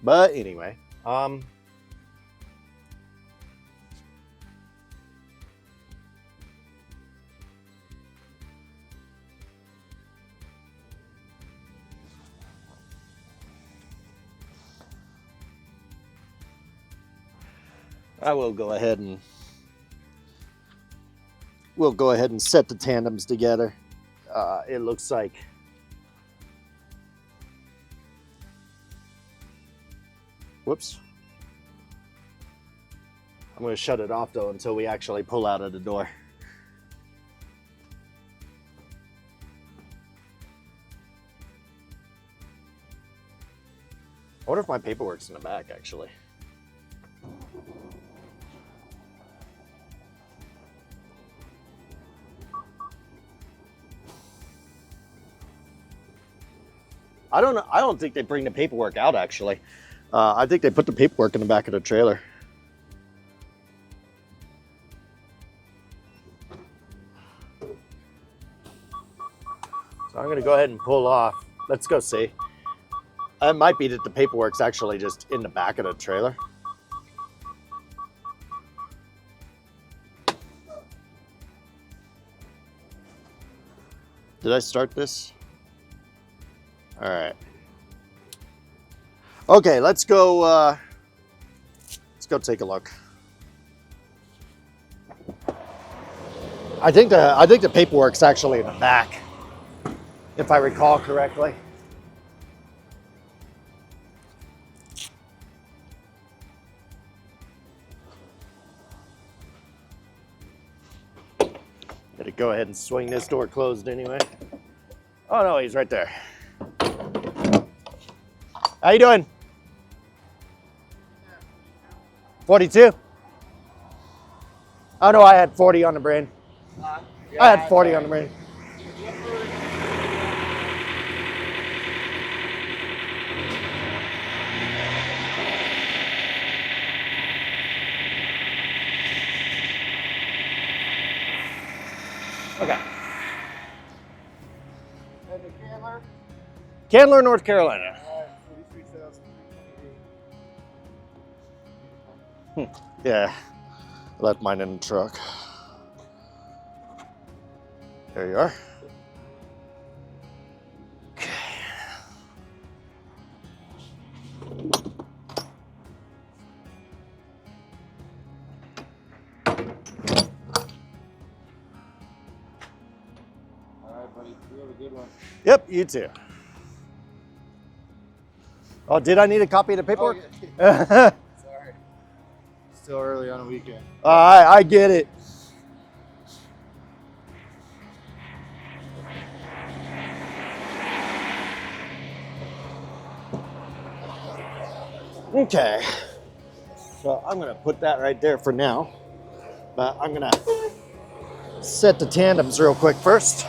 But anyway, I will go ahead and set the tandems together. It looks like whoops. I'm going to shut it off though until we actually pull out of the door. I wonder if my paperwork's in the back actually. I don't know. I don't think they bring the paperwork out actually. I think they put the paperwork in the back of the trailer. So I'm going to go ahead and pull off. Let's go see. It might be that the paperwork's actually just in the back of the trailer. Did I start this? All right. Okay, let's go take a look. I think the paperwork's actually in the back, if I recall correctly. Gotta go ahead and swing this door closed anyway. Oh no, he's right there. How you doing? 42? Oh no, I had 40 on the brain. I had 40 on the brain. Okay. And the Candler? Candler, North Carolina. 43,000. Yeah, I left mine in the truck. There you are. Okay. All right, buddy. You have a good one. Yep, you too. Oh, did I need a copy of the paperwork? Sorry. Still early on a weekend. I get it. Okay. So I'm gonna put that right there for now, but I'm gonna set the tandems real quick first.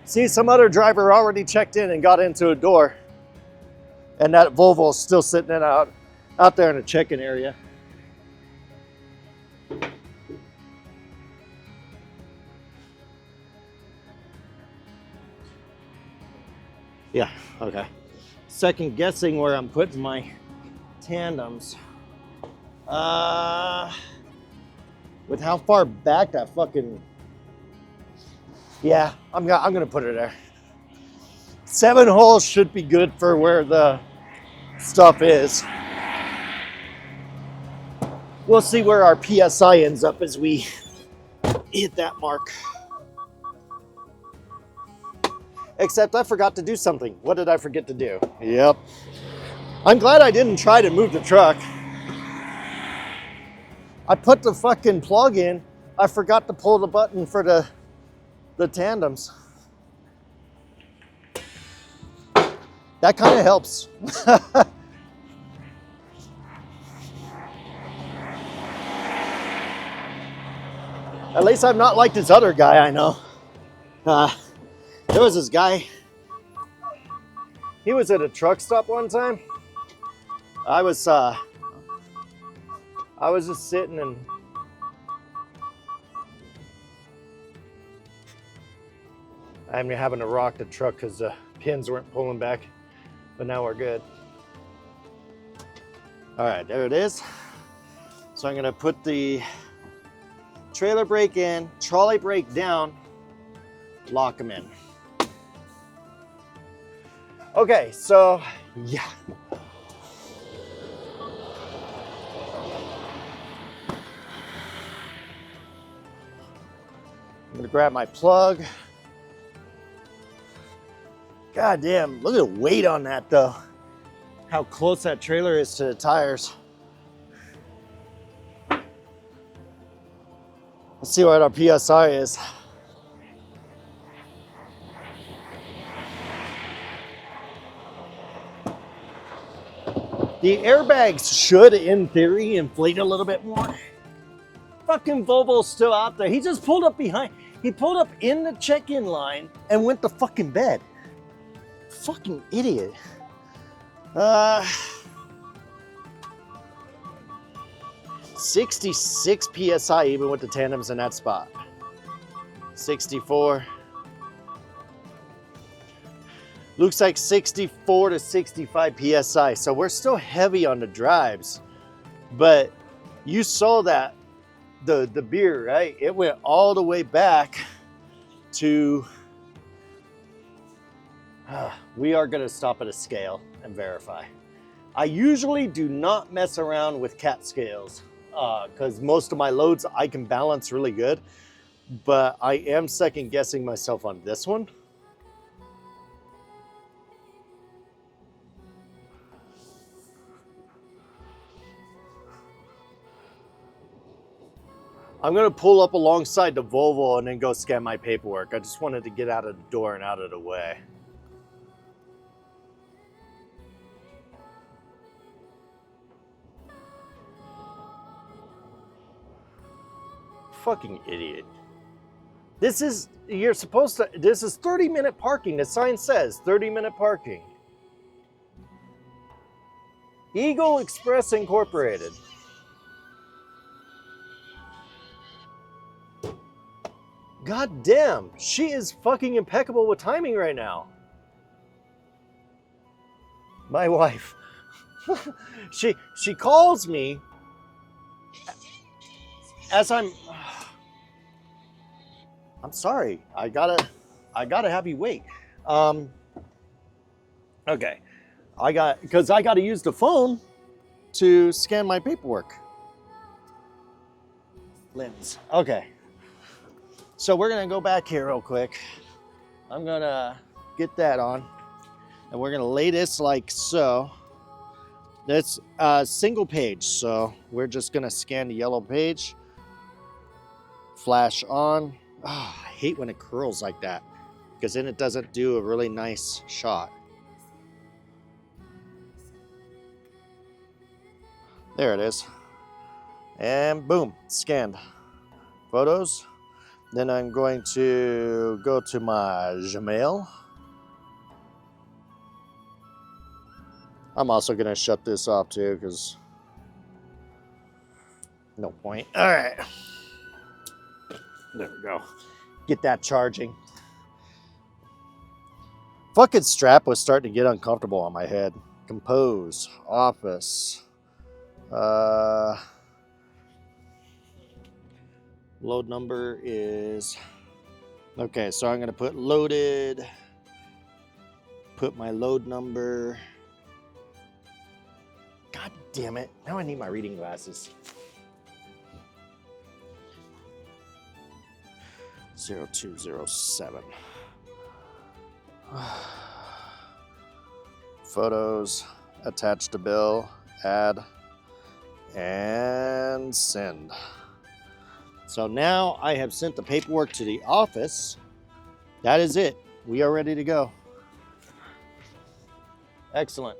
See, some other driver already checked in and got into a door, and that Volvo is still sitting out there in the check-in area. Yeah, okay. Second guessing where I'm putting my tandems. With how far back that fucking, yeah, I'm gonna put it there. 7 holes should be good for where the stuff is. We'll see where our PSI ends up as we hit that mark. Except I forgot to do something. What did I forget to do? Yep. I'm glad I didn't try to move the truck. I put the fucking plug in. I forgot to pull the button for the tandems. That kind of helps. At least I'm not like this other guy I know. There was this guy. He was at a truck stop one time. I was just sitting and I'm having to rock the truck because the pins weren't pulling back, but now we're good. All right, there it is. So I'm gonna put the trailer brake in, trolley brake down, lock them in. Okay, so yeah. I'm gonna grab my plug. God damn, look at the weight on that though. How close that trailer is to the tires. Let's see what our PSI is. The airbags should, in theory, inflate a little bit more. Fucking Volvo's still out there. He just pulled up behind. He pulled up in the check-in line and went to fucking bed. Fucking idiot. 66 PSI even with the tandems in that spot. 64. Looks like 64 to 65 PSI. So we're still heavy on the drives, but you saw that the beer, right? It went all the way back to, we are gonna stop at a scale and verify. I usually do not mess around with cat scales. because most of my loads I can balance really good, but I am second guessing myself on this one. I'm gonna pull up alongside the Volvo and then go scan my paperwork. I just wanted to get out of the door and out of the way. Fucking idiot. This is, you're supposed to, this is 30-minute parking. The sign says 30-minute parking. Eagle Express Incorporated. God damn, she is fucking impeccable with timing right now. My wife. she calls me as I'm sorry. I gotta have you wait. Okay. Because I gotta use the phone to scan my paperwork. Limbs. Okay. So we're gonna go back here real quick. I'm gonna get that on, and we're gonna lay this like so. That's a single page, so we're just gonna scan the yellow page. Flash on. Oh, I hate when it curls like that, because then it doesn't do a really nice shot. There it is. And boom, scanned. Photos. Then I'm going to go to my Gmail. I'm also going to shut this off too, because no point. All right. There we go. Get that charging. Fucking strap was starting to get uncomfortable on my head. Compose. Office. Load number is, okay, so I'm going to put loaded, put my load number. God damn it. Now I need my reading glasses. 0207. Photos, attach to bill, add, and send. So now I have sent the paperwork to the office. That is it. We are ready to go. Excellent.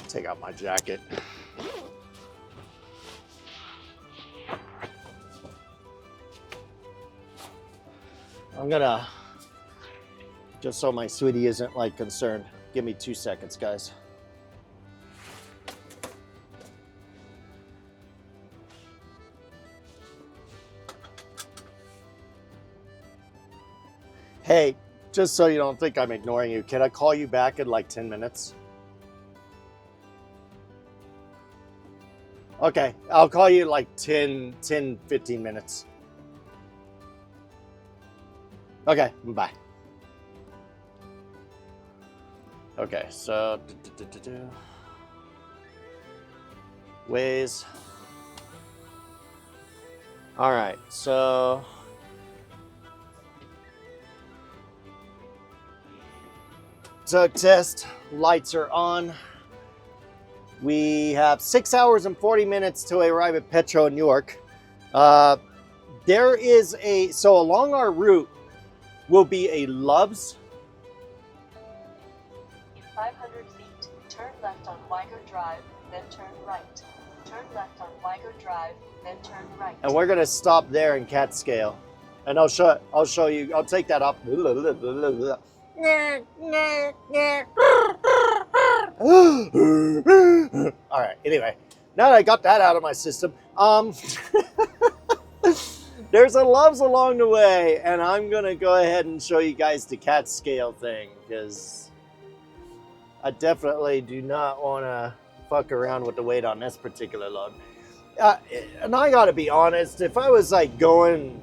Take out my jacket. I'm gonna, just so my sweetie isn't like concerned, give me 2 seconds, guys. Hey, just so you don't think I'm ignoring you, can I call you back in like 10 minutes? Okay, I'll call you in like 10, 15 minutes. Okay, bye. Okay, so Waze. All right, so drug test, lights are on. We have 6 hours and 40 minutes to arrive at Petro, New York. There is so along our route will be a Love's. In 500 feet, turn left on Weiger Drive, then turn right. Turn left on Weiger Drive, then turn right. And we're gonna stop there in Catskill. And I'll show you, I'll take that up. All right, anyway, now that I got that out of my system, there's a Love's along the way, and I'm gonna go ahead and show you guys the Catskill thing, because I definitely do not want to fuck around with the weight on this particular load. And I gotta be honest, if I was like going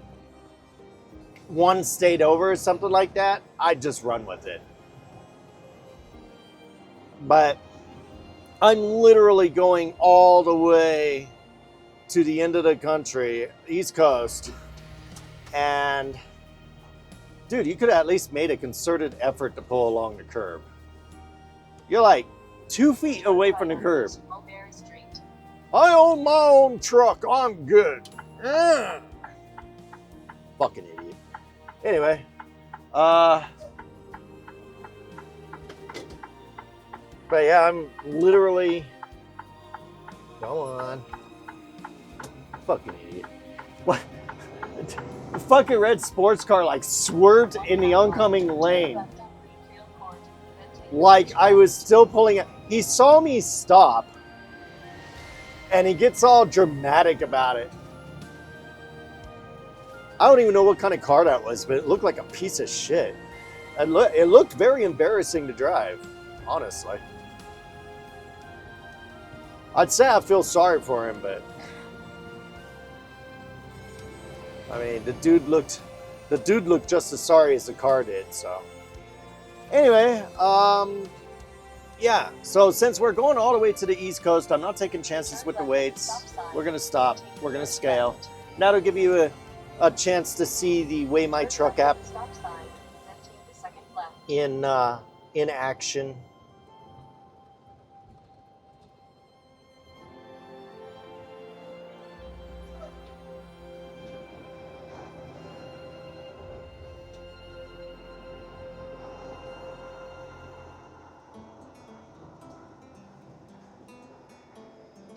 one state over or something like that, I'd just run with it. But I'm literally going all the way to the end of the country, East Coast, and dude, you could have at least made a concerted effort to pull along the curb. You're like 2 feet away from the curb. Mulberry Street. I own my own truck. I'm good. Ugh. Fucking idiot. Anyway, but yeah, I'm literally. Come on. Fucking idiot. What? The fucking red sports car like swerved in the oncoming lane. Left on Greenfield Court, then take Like I right. was still pulling it. He saw me stop. And he gets all dramatic about it. I don't even know what kind of car that was, but it looked like a piece of shit. It looked very embarrassing to drive, honestly. I'd say I feel sorry for him, but I mean, the dude looked just as sorry as the car did. So anyway, yeah. So since we're going all the way to the East Coast, I'm not taking chances with the weights. We're gonna stop. We're gonna scale. That'll give you a chance to see the Weigh My Truck app Stop sign, then take the second left. in action.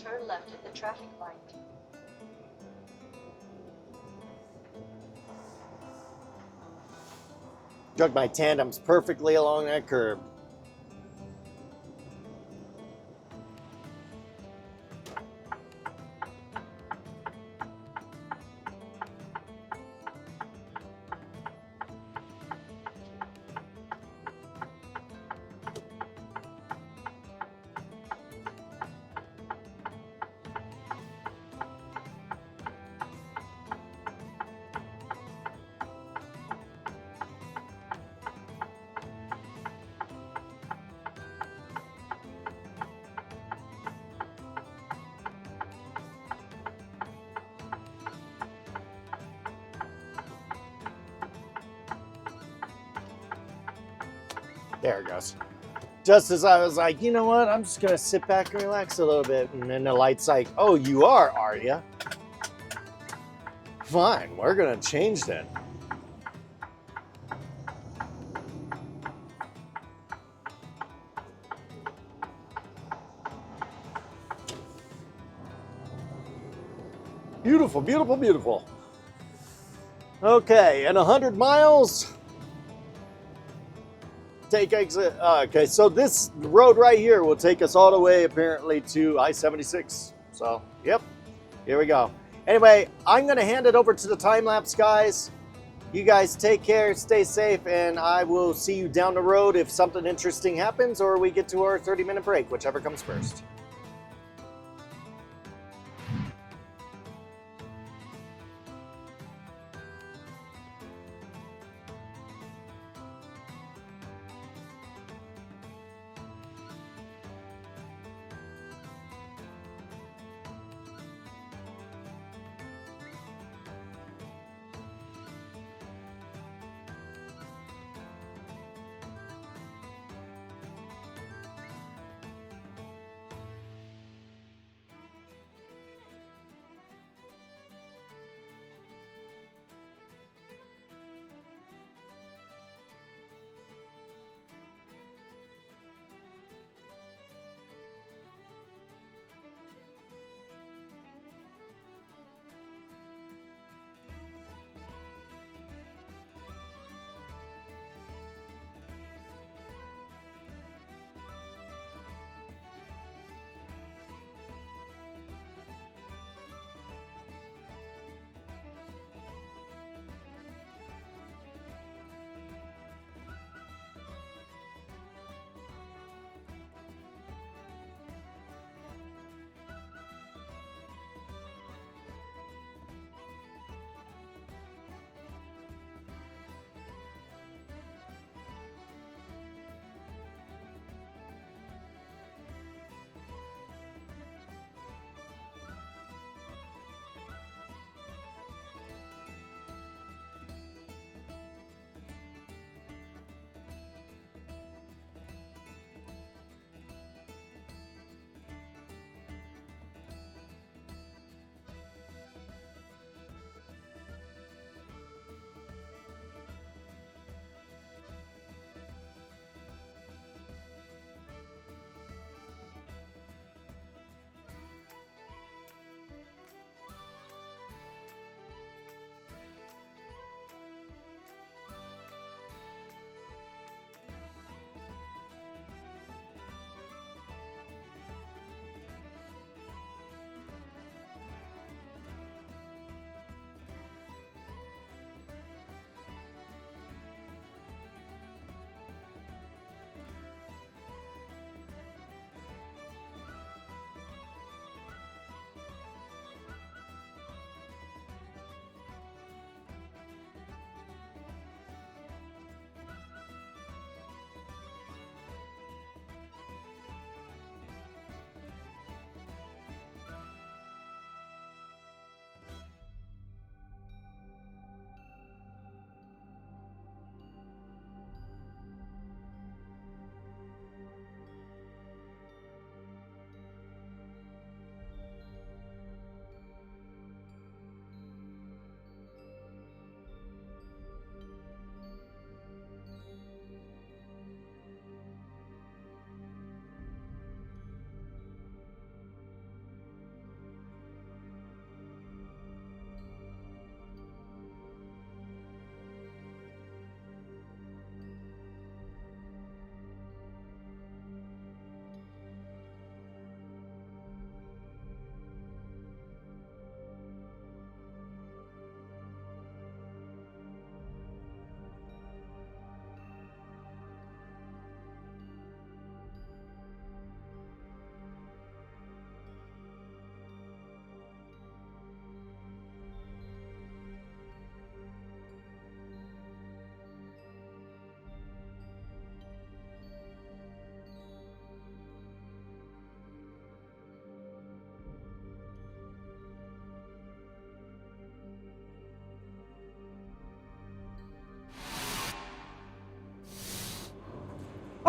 Turn left at the traffic light. Drug my tandems perfectly along that curb. There it goes. Just as I was like, you know what? I'm just going to sit back and relax a little bit. And then the light's like, oh, you are you? Fine, we're going to change then. Beautiful, beautiful, beautiful. Okay, and 100 miles. Take exit. Okay, so this road right here will take us all the way apparently to I-76. So, yep, here we go. Anyway, I'm going to hand it over to the time-lapse guys. You guys take care, stay safe, and I will see you down the road if something interesting happens or we get to our 30-minute break, whichever comes first.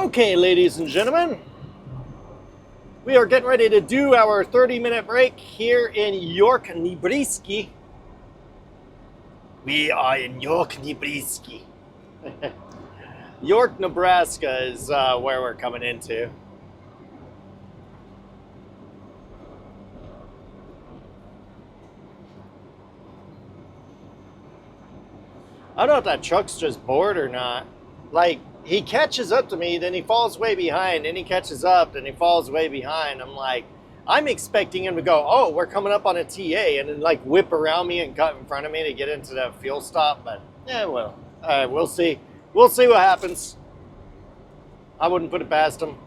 Okay, ladies and gentlemen, we are getting ready to do our 30-minute break here in York, Nebraska. We are in York, Nebraska. York, Nebraska is where we're coming into. I don't know if that truck's just bored or not. Like, he catches up to me, then he falls way behind, then he catches up, then he falls way behind. I'm like, I'm expecting him to go, oh, we're coming up on a TA, and then like whip around me and cut in front of me to get into the fuel stop. But yeah, well, all right, we'll see. We'll see what happens. I wouldn't put it past him.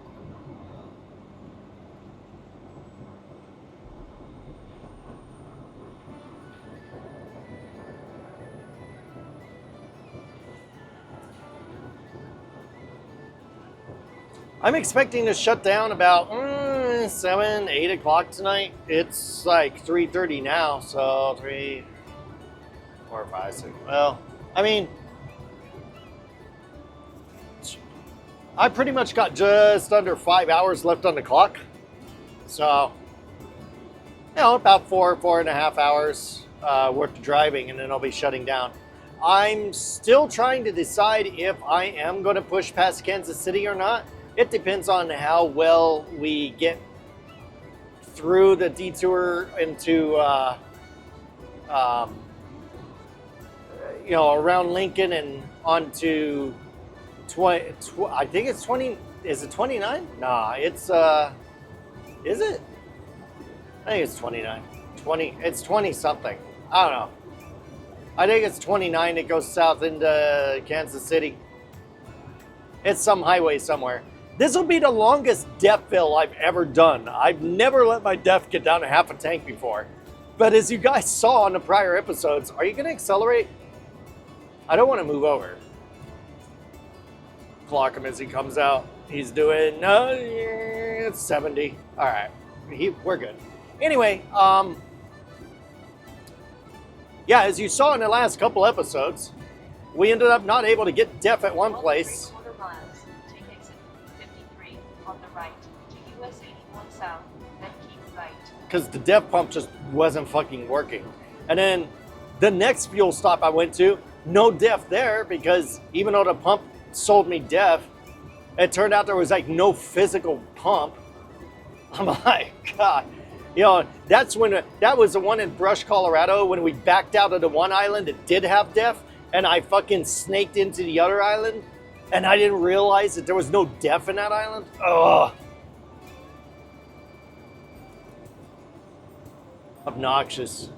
I'm expecting to shut down about 7, 8 o'clock tonight. It's like 3:30 now, so 3, 4, 5, 6. Well, I mean, I pretty much got just under 5 hours left on the clock. So, you know, about 4.5 hours worth of driving, and then I'll be shutting down. I'm still trying to decide if I am going to push past Kansas City or not. It depends on how well we get through the detour into, you know, around Lincoln and onto 20, I think it's 20, is it 29? Nah, it's, is it? I think it's 29. 20, it's 20 something. I don't know. I think it's 29. It goes south into Kansas City. It's some highway somewhere. This will be the longest DEF fill I've ever done. I've never let my DEF get down to half a tank before. But as you guys saw on the prior episodes, are you going to accelerate? I don't want to move over. Clock him as he comes out. He's doing, it's 70. All right, we're good. Anyway, yeah, as you saw in the last couple episodes, we ended up not able to get DEF at one place. On the right to US 81 South, then keep right. Because the DEF pump just wasn't fucking working. And then the next fuel stop I went to, no DEF there, because even though the pump sold me DEF, it turned out there was like no physical pump. I'm like, God. You know, that was the one in Brush, Colorado, when we backed out of the one island that did have DEF, and I fucking snaked into the other island. And I didn't realize that there was no DEF in that island. Ugh. Obnoxious.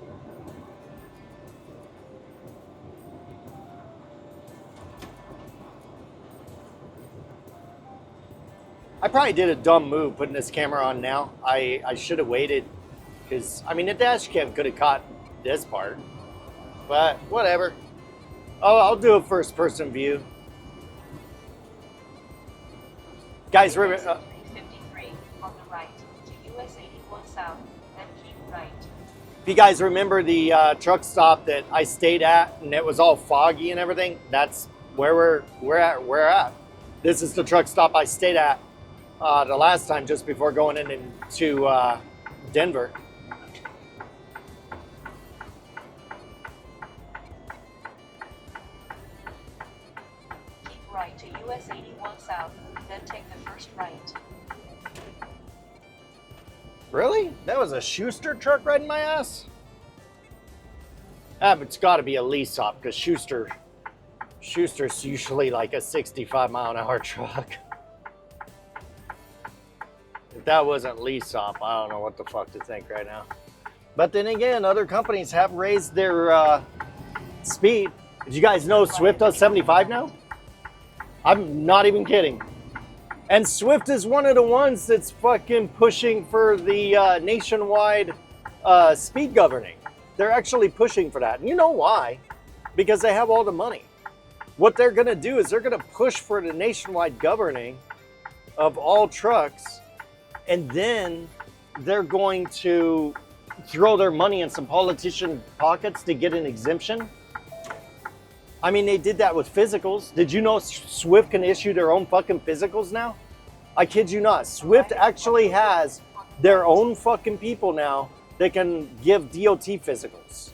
I probably did a dumb move putting this camera on now. I should have waited. Because, I mean, the dash cam could have caught this part. But, whatever. Oh, I'll do a first person view. Guys, remember, 53 on the right to US 81 South, then keep right. If you guys remember the truck stop that I stayed at and it was all foggy and everything, that's where we're at. This is the truck stop I stayed at the last time just before going into Denver. Keep right to US 81 South, then take the first right. Really? That was a Schuster truck riding my ass? Ah, but it's got to be a Leasop because Schuster's usually like a 65 mile an hour truck. If that wasn't Leasop, I don't know what the fuck to think right now. But then again, other companies have raised their speed. Did you guys know Swift does 75 now? I'm not even kidding. And Swift is one of the ones that's fucking pushing for the nationwide speed governing. They're actually pushing for that. And you know why? Because they have all the money. What they're going to do is they're going to push for the nationwide governing of all trucks. And then they're going to throw their money in some politician pockets to get an exemption. I mean, they did that with physicals. Did you know Swift can issue their own fucking physicals now? I kid you not. Swift actually has their own fucking people now that can give DOT physicals.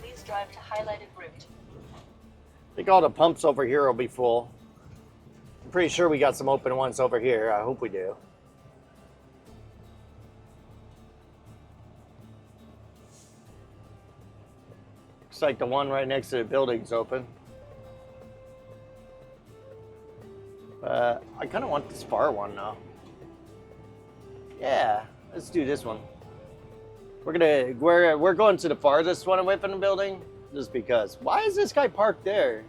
Please drive to highlighted route. I think all the pumps over here will be full. I'm pretty sure we got some open ones over here. I hope we do. Looks like the one right next to the building's open. I kind of want this far one now. Yeah, let's do this one. We're going to the farthest one away from the building, just because. Why is this guy parked there?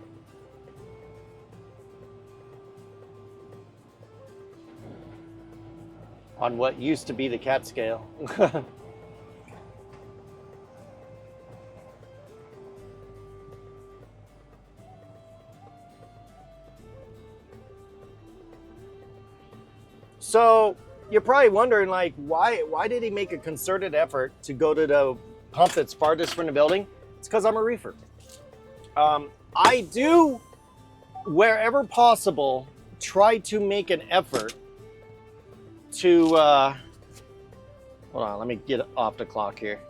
On what used to be the cat scale. So you're probably wondering, like, why did he make a concerted effort to go to the pump that's farthest from the building? It's because I'm a reefer. I do, wherever possible, try to make an effort to, hold on, let me get off the clock here.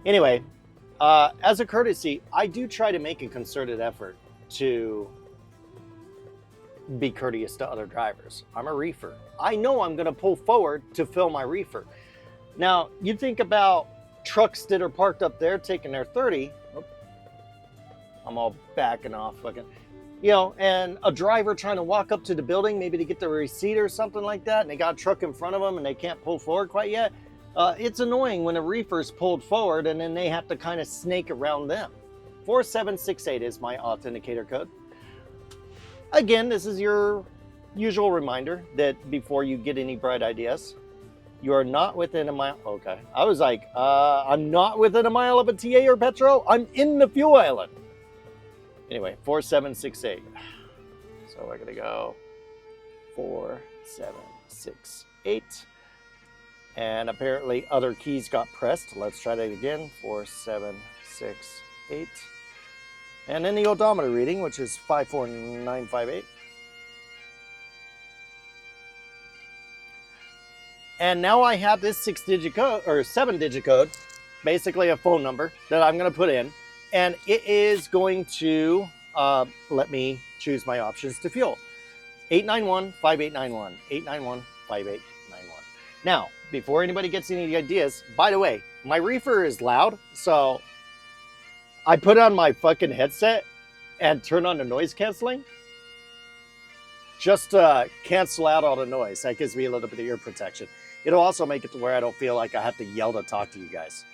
Anyway, as a courtesy, I do try to make a concerted effort to be courteous to other drivers. I'm a reefer. I know I'm going to pull forward to fill my reefer. Now, you think about trucks that are parked up there taking their 30. Oh, I'm all backing off. Fucking, you know, and a driver trying to walk up to the building, maybe to get the receipt or something like that, and they got a truck in front of them and they can't pull forward quite yet. It's annoying when a reefer's pulled forward and then they have to kind of snake around them. 4768 is my authenticator code. Again, this is your usual reminder that before you get any bright ideas, you are not within a mile. Okay. I was like, I'm not within a mile of a TA or Petro. I'm in the fuel island. Anyway, 4768. So we're going to go 4768. And apparently other keys got pressed. Let's try that again. 4768. And then the odometer reading, which is 54958. And now I have this 6-digit code, or 7-digit code, basically a phone number that I'm going to put in. And it is going to let me choose my options to fuel. 891-5891. 891-5891. Now, before anybody gets any ideas, by the way, my reefer is loud, so I put on my fucking headset and turn on the noise canceling just to cancel out all the noise. That gives me a little bit of ear protection. It'll also make it to where I don't feel like I have to yell to talk to you guys.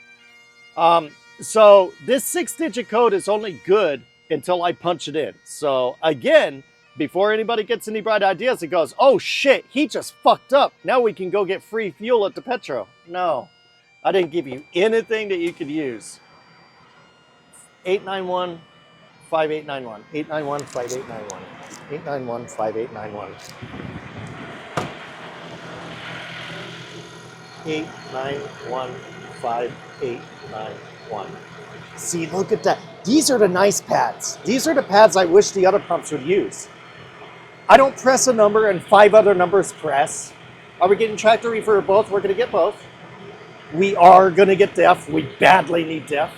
So this 6-digit code is only good until I punch it in. So again, before anybody gets any bright ideas, it goes, oh shit, he just fucked up. Now we can go get free fuel at the Petro. No, I didn't give you anything that you could use. 891-5891. 891-5891. 891-5891. 891-5891. See, look at that. These are the nice pads. These are the pads I wish the other pumps would use. I don't press a number and 5 other numbers press. Are we getting tractor reefer or both? We're going to get both. We are going to get DEF. We badly need DEF.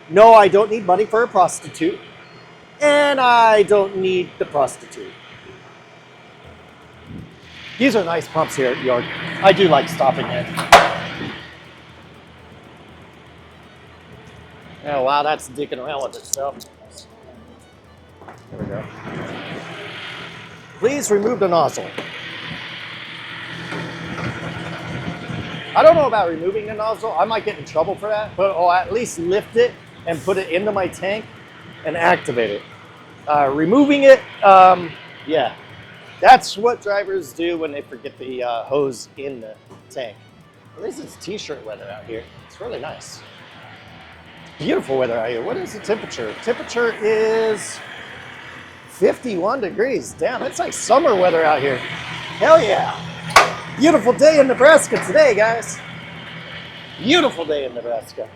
No, I don't need money for a prostitute. And I don't need the prostitute. These are nice pumps here at York. I do like stopping in. Oh, wow, that's dicking around with itself. There we go. Please remove the nozzle. I don't know about removing the nozzle. I might get in trouble for that, but I'll at least lift it and put it into my tank and activate it. Removing it, yeah. That's what drivers do when they forget the hose in the tank. At least it's t-shirt weather out here. It's really nice. Beautiful weather out here. What is the temperature? Temperature is 51 degrees. Damn, it's like summer weather out here. Hell yeah. Beautiful day in Nebraska today, guys. Beautiful day in Nebraska.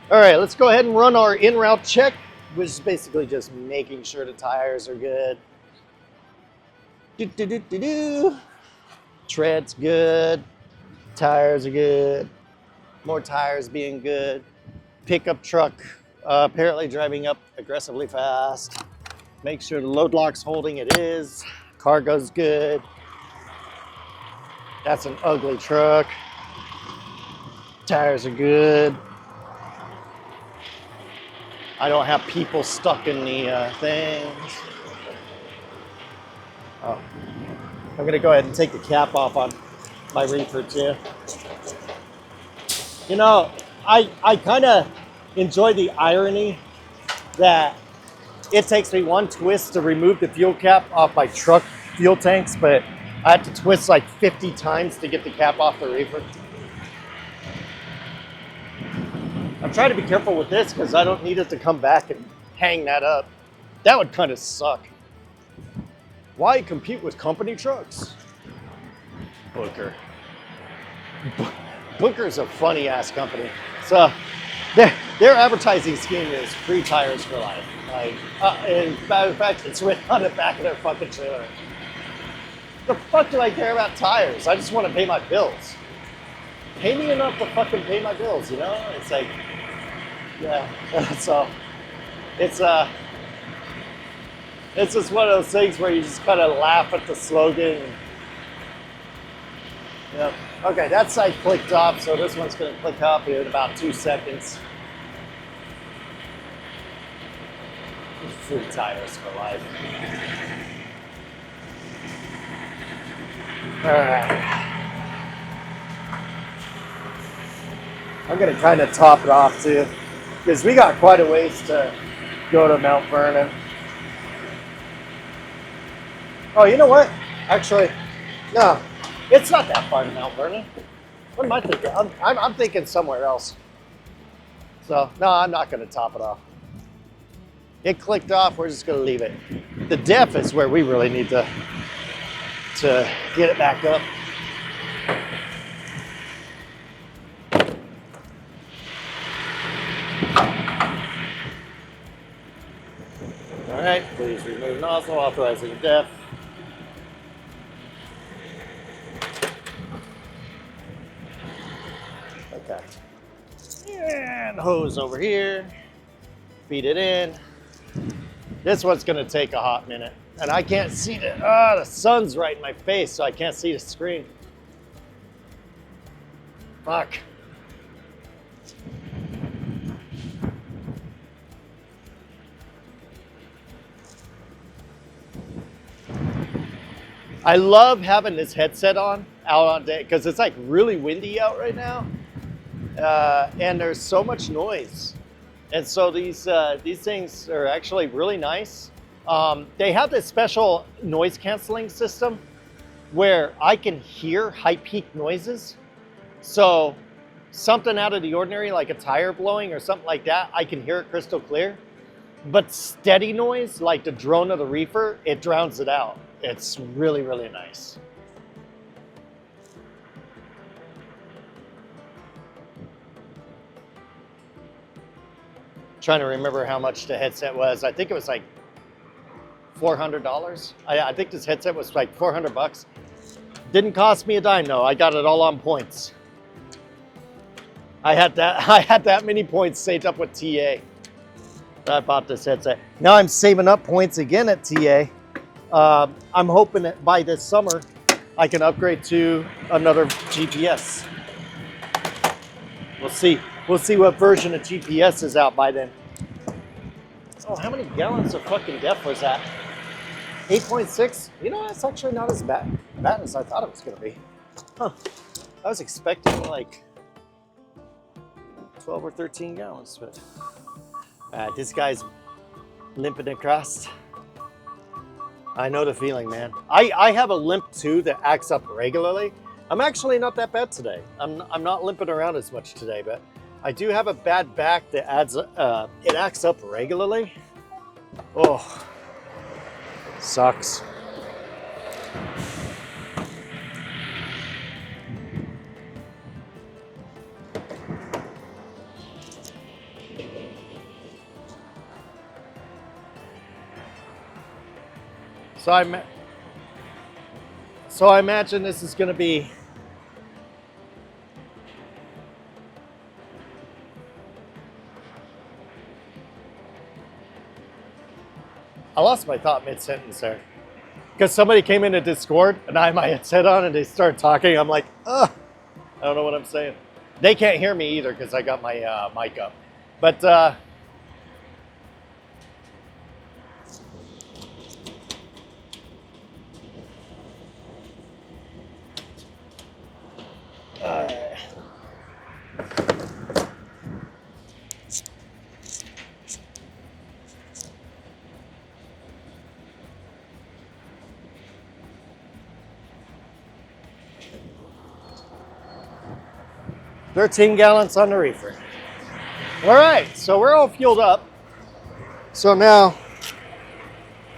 All right, let's go ahead and run our in-route check, which is basically just making sure the tires are good. Tread's good. Tires are good. More tires being good. Pickup truck apparently driving up aggressively fast. Make sure the load lock's holding, it is. Cargo's good. That's an ugly truck. Tires are good. I don't have people stuck in the things. Oh, I'm gonna go ahead and take the cap off on my reefer too. You know, I kind of enjoy the irony that it takes me one twist to remove the fuel cap off my truck fuel tanks, but I have to twist like 50 times to get the cap off the reefer. I'm trying to be careful with this because I don't need it to come back and hang that up. That would kind of suck. Why compete with company trucks? Booker. Booker's a funny ass company. So their advertising scheme is free tires for life. Like, in fact, it's written on the back of their fucking trailer. The fuck do I care about tires? I just want to pay my bills. Pay me enough to fucking pay my bills, you know? It's like, yeah. So it's just one of those things where you just kind of laugh at the slogan. Yeah. Okay, that side clicked off, so this one's going to click up in about 2 seconds. Free tires for life. All right. I'm going to kind of top it off too, because we got quite a ways to go to Mount Vernon. Oh, you know what? Actually, no, it's not that far to Mount Vernon. What am I thinking? I'm thinking somewhere else. So, no, I'm not going to top it off. It clicked off. We're just going to leave it. The def is where we really need to get it back up. All right, please remove nozzle, authorizing def. Okay. And hose over here. Feed it in. This one's gonna take a hot minute. And I can't see the sun's right in my face, so I can't see the screen. Fuck. I love having this headset out on day because it's like really windy out right now, and there's so much noise. And so these things are actually really nice. They have this special noise canceling system where I can hear high peak noises. So something out of the ordinary, like a tire blowing or something like that, I can hear it crystal clear. But steady noise, like the drone of the reefer, it drowns it out. It's really, really nice. Trying to remember how much the headset was. I think it was like $400. I think this headset was like 400 bucks. Didn't cost me a dime though. I got it all on points. I had that many points saved up with TA. I bought this headset. Now I'm saving up points again at TA. I'm hoping that by this summer I can upgrade to another GPS. We'll see. We'll see what version of GPS is out by then. Oh, how many gallons of fucking def was that? 8.6? You know, that's actually not as bad as I thought it was going to be. Huh. I was expecting like 12 or 13 gallons, but this guy's limping across. I know the feeling, man. I have a limp too that acts up regularly. I'm actually not that bad today. I'm not limping around as much today, but I do have a bad back that it acts up regularly. Oh, sucks. So I imagine this is going to be I lost my thought mid-sentence there. Because somebody came into Discord and I had my headset on and they started talking. I'm like, ugh, I don't know what I'm saying. They can't hear me either because I got my mic up. But $13 gallons on the reefer. All right, so we're all fueled up. So now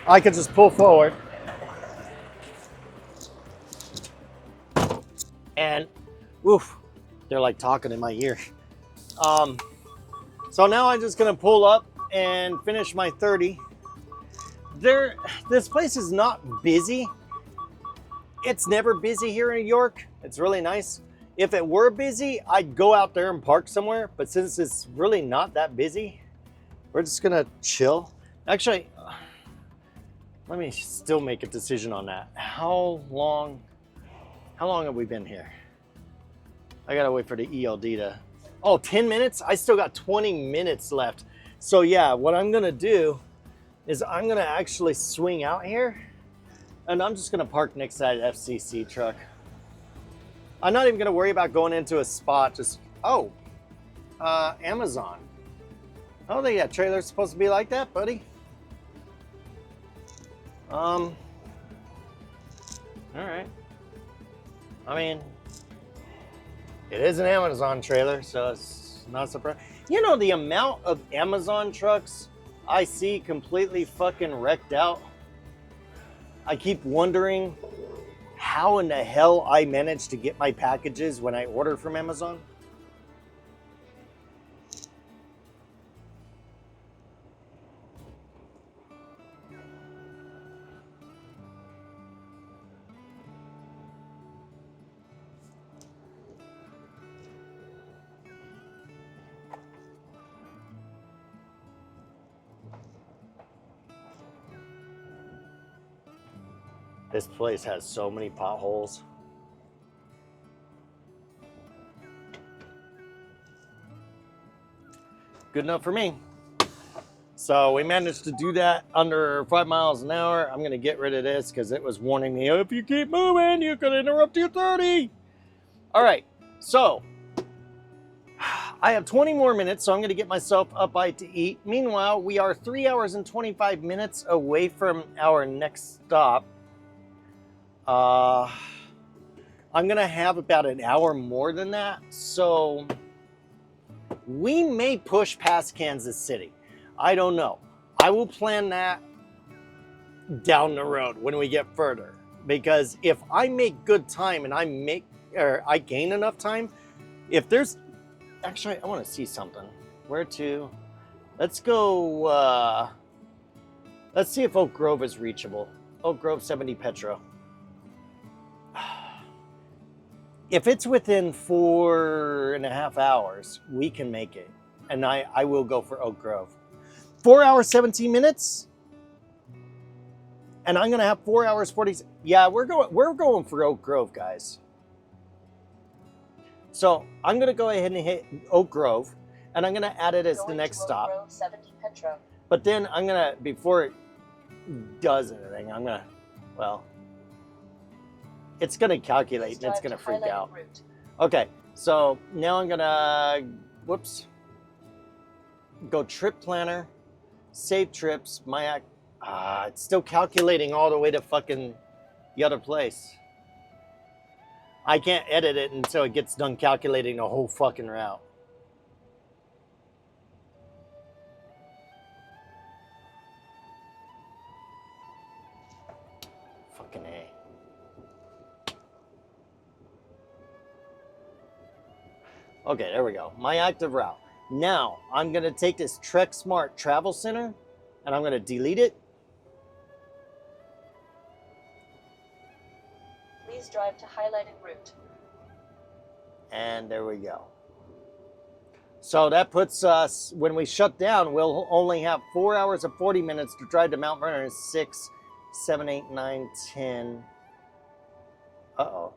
I can just pull forward. And, woof, they're like talking in my ear. So now I'm just gonna pull up and finish my 30. This place is not busy. It's never busy here in New York. It's really nice. If it were busy, I'd go out there and park somewhere. But since it's really not that busy, we're just gonna chill. Actually, let me still make a decision on that. How long have we been here? I gotta wait for the ELD to, 10 minutes? I still got 20 minutes left. So yeah, what I'm gonna do is I'm gonna actually swing out here and I'm just gonna park next to that FCC truck. I'm not even gonna worry about going into a spot, Amazon. I don't think that trailer's supposed to be like that, buddy. All right. I mean, it is an Amazon trailer, so it's not surprising. You know the amount of Amazon trucks I see completely fucking wrecked out? I keep wondering how in the hell I manage to get my packages when I order from Amazon. This place has so many potholes. Good enough for me. So we managed to do that under 5 miles an hour. I'm gonna get rid of this because it was warning me, if you keep moving, you could interrupt your 30. All right, so I have 20 more minutes, so I'm gonna get myself a bite to eat. Meanwhile, we are 3 hours and 25 minutes away from our next stop. I'm gonna have about an hour more than that, so we may push past Kansas City. I don't know. I will plan that down the road when we get further, because if I make good time and I gain enough time, if there's actually, I want to see something. Where to? Let's go. Let's see if Oak Grove is reachable. Oak Grove 70 Petro. If it's within 4.5 hours, we can make it. And I will go for Oak Grove. 4 hours, 17 minutes? And I'm gonna have 4 hours, 40. Yeah, we're going for Oak Grove, guys. So I'm gonna go ahead and hit Oak Grove, and I'm gonna add it as the next stop. Grove 70 Petro. But then I'm gonna, before it does anything, it's gonna calculate and it's gonna freak out. Route. Okay, so now I'm gonna, go trip planner, save trips, it's still calculating all the way to fucking the other place. I can't edit it until it gets done calculating the whole fucking route. Fucking A. Okay, there we go. My active route. Now, I'm going to take this Trek Smart Travel Center and I'm going to delete it. Please drive to highlighted route. And there we go. So that puts us, when we shut down, we'll only have 4 hours and 40 minutes to drive to Mount Vernon. 6, 7, 8, 9, 10. Uh-oh.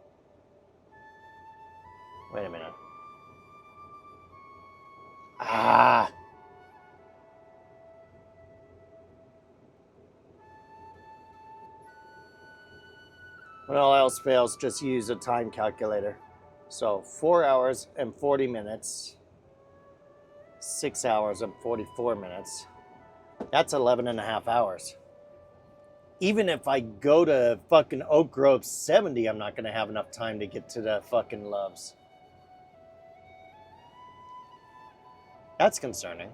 Wait a minute. Ah. When all else fails, just use a time calculator. So 4 hours and 40 minutes. 6 hours and 44 minutes. That's 11 and a half hours. Even if I go to fucking Oak Grove 70, I'm not going to have enough time to get to the fucking Loves. That's concerning.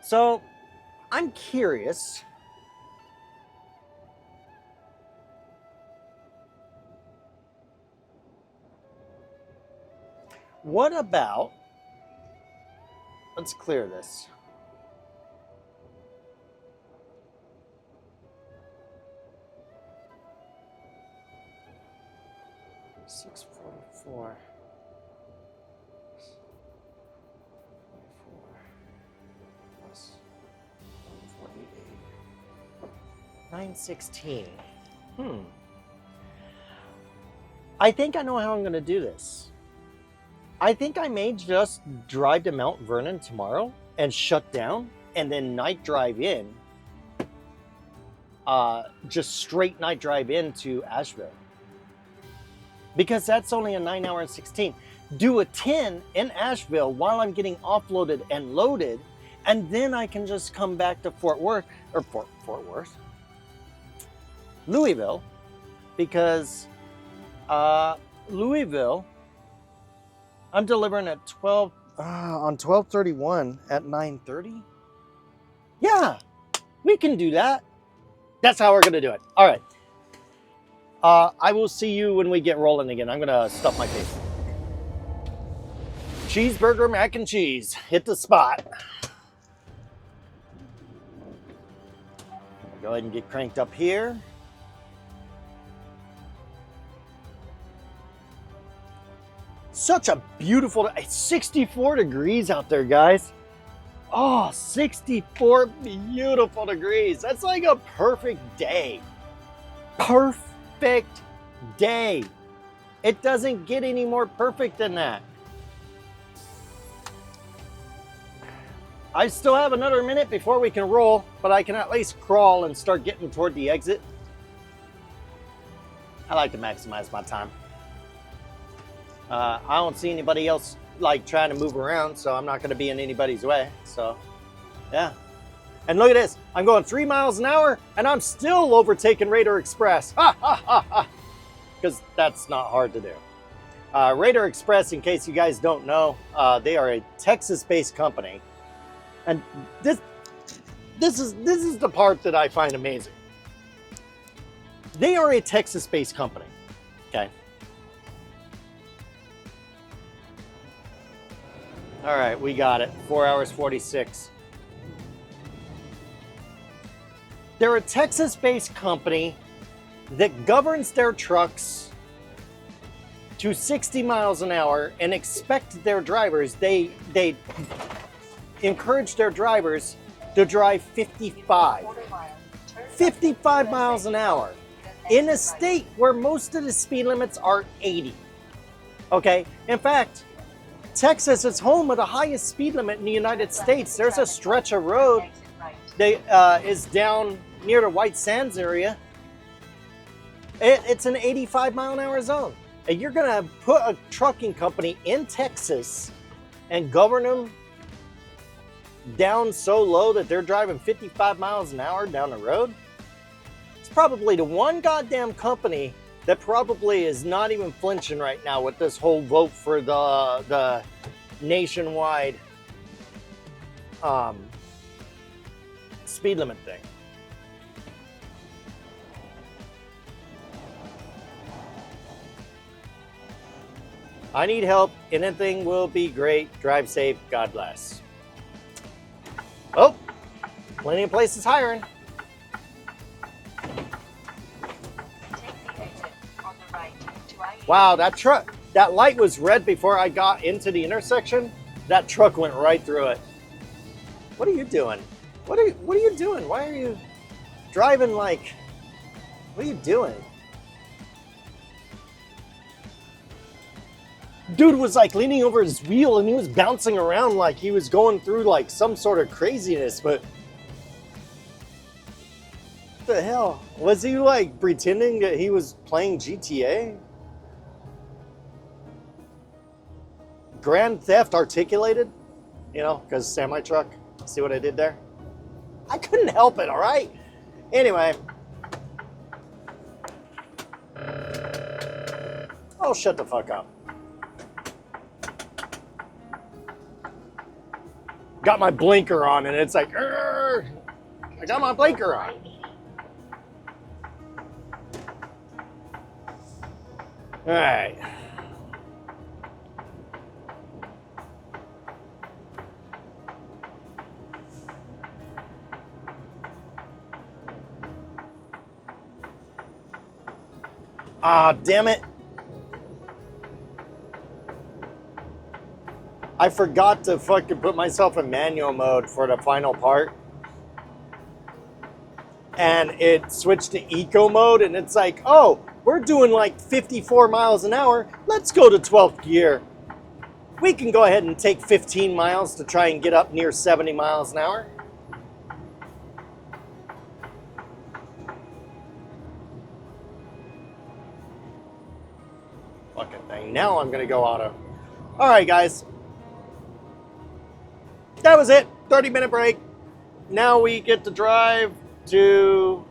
So, I'm curious. What about, let's clear this. $644. 916. I think I know how I'm going to do this. I think I may just drive to Mount Vernon tomorrow and shut down and then night drive in. Just straight night drive into Asheville. Because that's only a 9 hour and 16. Do a 10 in Asheville while I'm getting offloaded and loaded. And then I can just come back to Fort Worth, or Fort Worth, Louisville, because Louisville, I'm delivering at 12 on 12/31 at 9:30. Yeah, we can do that. That's how we're gonna do it. All right. I will see you when we get rolling again. I'm gonna stuff my face. Cheeseburger, mac and cheese. Hit the spot. Go ahead and get cranked up here. Such a beautiful, it's 64 degrees out there, guys. Oh, 64 beautiful degrees. That's like a perfect day. Perfect day. It doesn't get any more perfect than that. I still have another minute before we can roll, but I can at least crawl and start getting toward the exit. I like to maximize my time. I don't see anybody else like trying to move around, so I'm not going to be in anybody's way. So, yeah. And look at this. I'm going 3 miles an hour, and I'm still overtaking Raider Express. Ha, ha, ha, ha. Because that's not hard to do. Raider Express, in case you guys don't know, they are a Texas-based company. And this is the part that I find amazing. They are a Texas-based company, okay? All right, we got it. 4 hours, 46. They're a Texas-based company that governs their trucks to 60 miles an hour and expect their drivers, they encourage their drivers to drive 55 miles an hour in a state where most of the speed limits are 80. Okay, in fact, Texas is home of the highest speed limit in the United States. There's a stretch of road that is down near the White Sands area. It's an 85 mile an hour zone. And you're gonna put a trucking company in Texas and govern them down so low that they're driving 55 miles an hour down the road? It's probably the one goddamn company that probably is not even flinching right now with this whole vote for the nationwide speed limit thing. I need help. Anything will be great. Drive safe. God bless. Oh, plenty of places hiring. right. Wow, that light was red before I got into the intersection. That truck went right through it. What are you doing? What are you doing? Why are you driving like, what are you doing? Dude was like leaning over his wheel and he was bouncing around like he was going through like some sort of craziness, but what the hell? Was he like pretending that he was playing GTA? Grand Theft Articulated? You know, because semi truck. See what I did there? I couldn't help it, all right? Anyway. Oh, shut the fuck up. Got my blinker on and it's like, "Arr!" I got my blinker on. All right. Ah, damn it. I forgot to fucking put myself in manual mode for the final part. And it switched to eco mode and it's like, oh, we're doing like 54 miles an hour. Let's go to 12th gear. We can go ahead and take 15 miles to try and get up near 70 miles an hour. Fucking thing. Now I'm gonna go auto. All right, guys. That was it. 30-minute break. Now we get to drive to...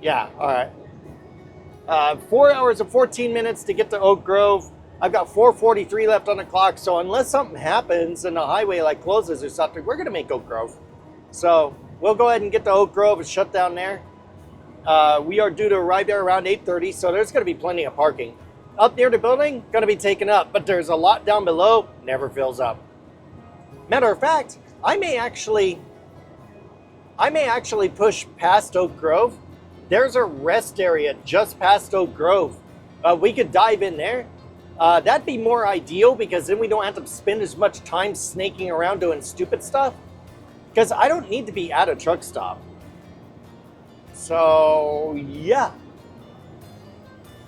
Yeah, all right. 4 hours and 14 minutes to get to Oak Grove. I've got 4:43 left on the clock, so unless something happens and the highway like closes or something, we're gonna make Oak Grove. So we'll go ahead and get to Oak Grove and shut down there. We are due to arrive there around 8:30, so there's gonna be plenty of parking. Up near the building, gonna be taken up, but there's a lot down below, never fills up. Matter of fact, I may actually push past Oak Grove. There's a rest area just past Oak Grove. We could dive in there. That'd be more ideal because then we don't have to spend as much time snaking around doing stupid stuff. Because I don't need to be at a truck stop. So, yeah.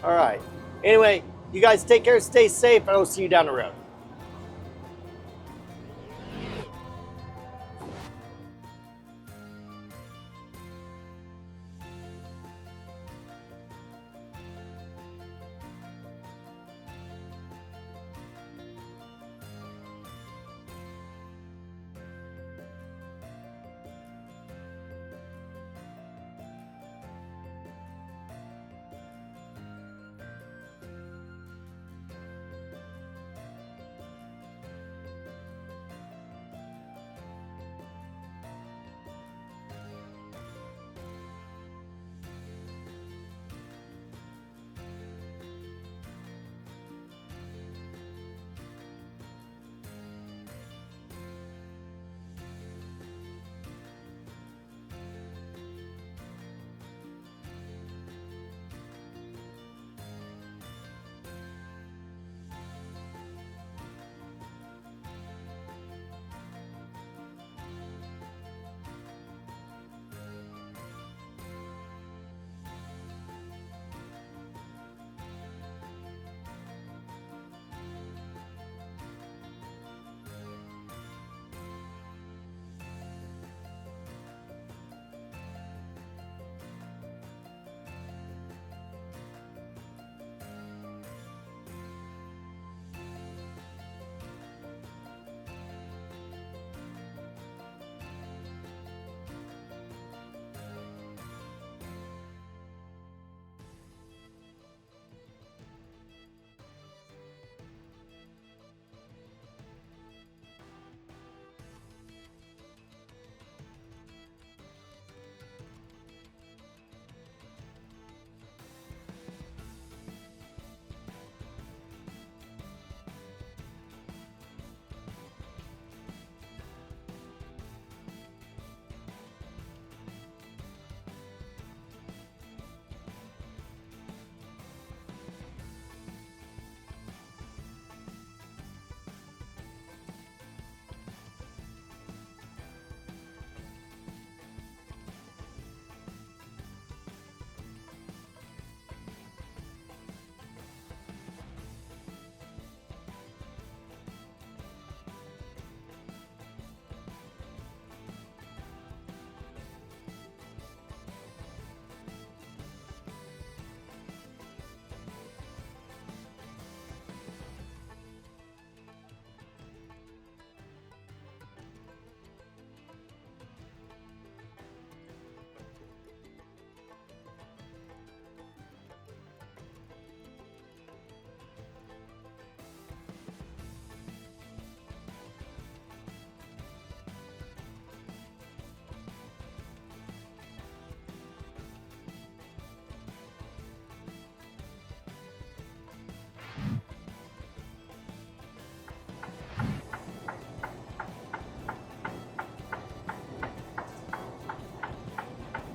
All right. Anyway, you guys take care, stay safe, and I'll see you down the road.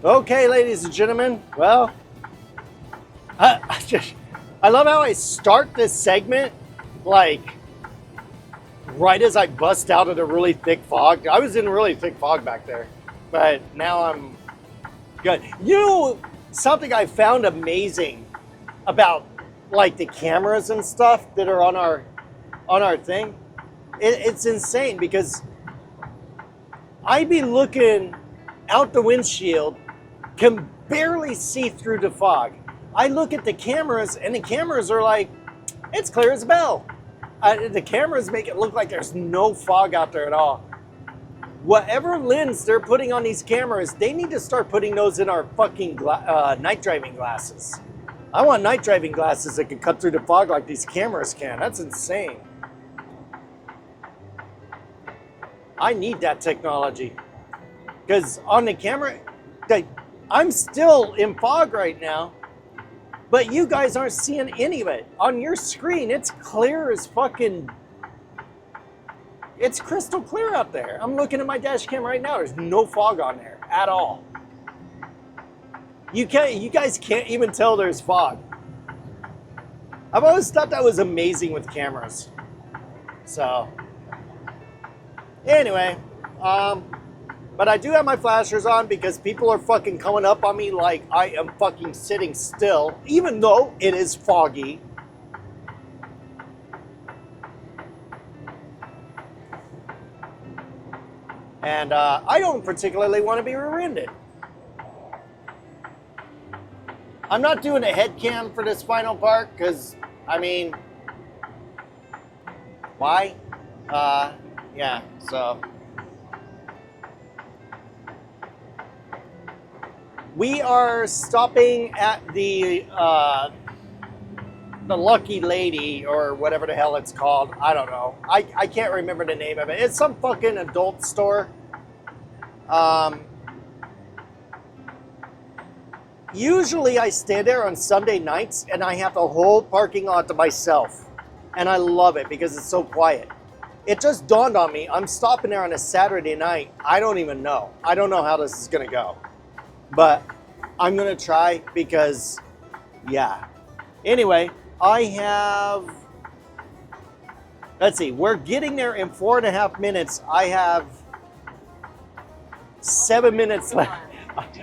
Okay, ladies and gentlemen. Well, I love how I start this segment like right as I bust out of the really thick fog. I was in really thick fog back there, but now I'm good. You know, something I found amazing about like the cameras and stuff that are on our thing. It's insane because I'd be looking out the windshield, can barely see through the fog. I look at the cameras and the cameras are like, it's clear as a bell. The cameras make it look like there's no fog out there at all. Whatever lens they're putting on these cameras, they need to start putting those in our fucking night driving glasses. I want night driving glasses that can cut through the fog like these cameras can. That's insane. I need that technology. Because on the camera, like, I'm still in fog right now, but you guys aren't seeing any of it. On your screen, it's clear as fucking... It's crystal clear out there. I'm looking at my dash cam right now. There's no fog on there at all. You guys can't even tell there's fog. I've always thought that was amazing with cameras. So, anyway, but I do have my flashers on because people are fucking coming up on me like I am fucking sitting still, even though it is foggy. And I don't particularly want to be rear-ended. I'm not doing a head cam for this final part because, I mean, why? Yeah, so. We are stopping at the Lucky Lady or whatever the hell it's called. I don't know. I can't remember the name of it. It's some fucking adult store. Usually I stay there on Sunday nights and I have the whole parking lot to myself. And I love it because it's so quiet. It just dawned on me, I'm stopping there on a Saturday night. I don't even know. I don't know how this is going to go. But I'm going to try because, yeah. Anyway, I have... Let's see. We're getting there in 4.5 minutes. I have 7 minutes left.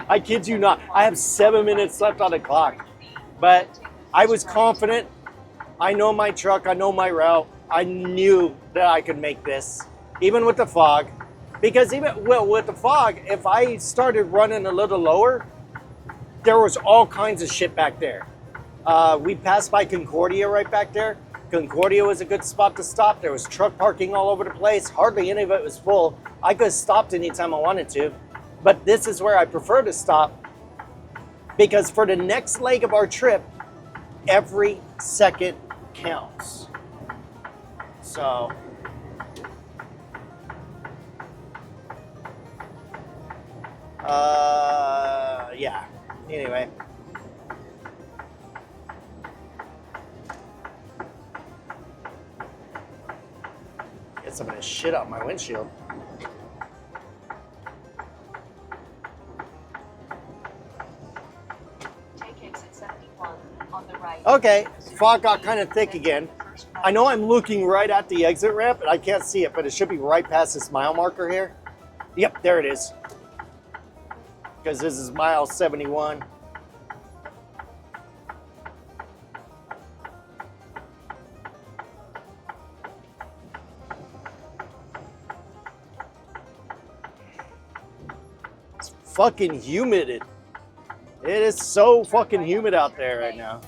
I kid you not. I have 7 minutes left on the clock. But I was confident. I know my truck. I know my route. I knew that I could make this, even with the fog. Because even with the fog, if I started running a little lower, there was all kinds of shit back there. We passed by Concordia right back there. Concordia was a good spot to stop. There was truck parking all over the place. Hardly any of it was full. I could have stopped anytime I wanted to. But this is where I prefer to stop because for the next leg of our trip, every second counts. So, yeah. Anyway. Get some of this shit out my windshield. Okay, fog got kind of thick again. I know I'm looking right at the exit ramp, and I can't see it, but it should be right past this mile marker here. Yep, there it is. Because this is mile 71. It's fucking humid. It is so fucking humid out there right now.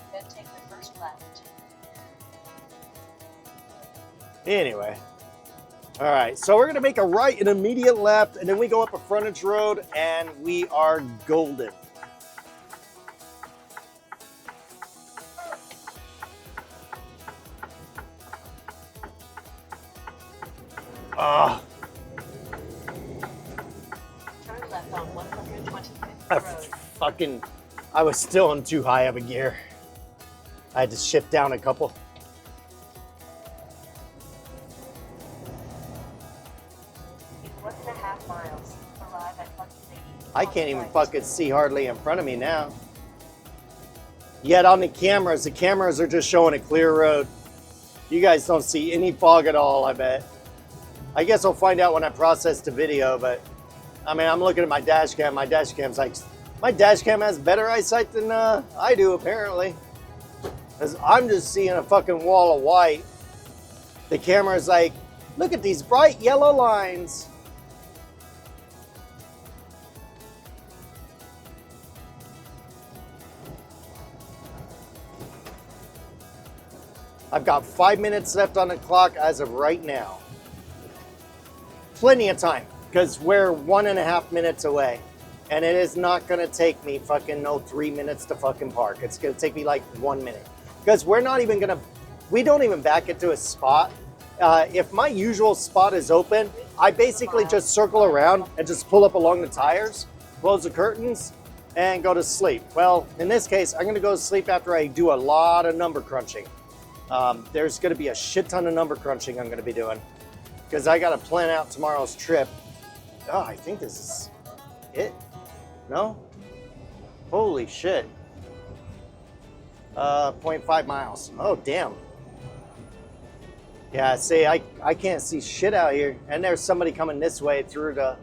Anyway, all right, so we're gonna make a right and immediate left, and then we go up a frontage road, and we are golden. Turn left on 125th Road. I was still in too high of a gear. I had to shift down a couple. arrive at Lucky Lady. I can't even fucking see hardly in front of me now. Yet on the cameras are just showing a clear road. You guys don't see any fog at all, I bet. I guess I'll find out when I process the video, but I mean, I'm looking at my dash cam. My dash cam's like, my dash cam has better eyesight than I do, apparently. Because I'm just seeing a fucking wall of white. The camera's like, look at these bright yellow lines. I've got 5 minutes left on the clock as of right now. Plenty of time, because we're 1.5 minutes away. And it is not gonna take me fucking no 3 minutes to fucking park. It's gonna take me like 1 minute. Because we're not even gonna, we don't even back it to a spot. If my usual spot is open, I basically just circle around and just pull up along the tires, close the curtains, and go to sleep. Well, in this case, I'm gonna go to sleep after I do a lot of number crunching. There's gonna be a shit ton of number crunching I'm gonna be doing because I gotta plan out tomorrow's trip. Oh, I think this is it. No? Holy shit. 0.5 miles. Oh, damn. Yeah, see, I can't see shit out here. And there's somebody coming this way through the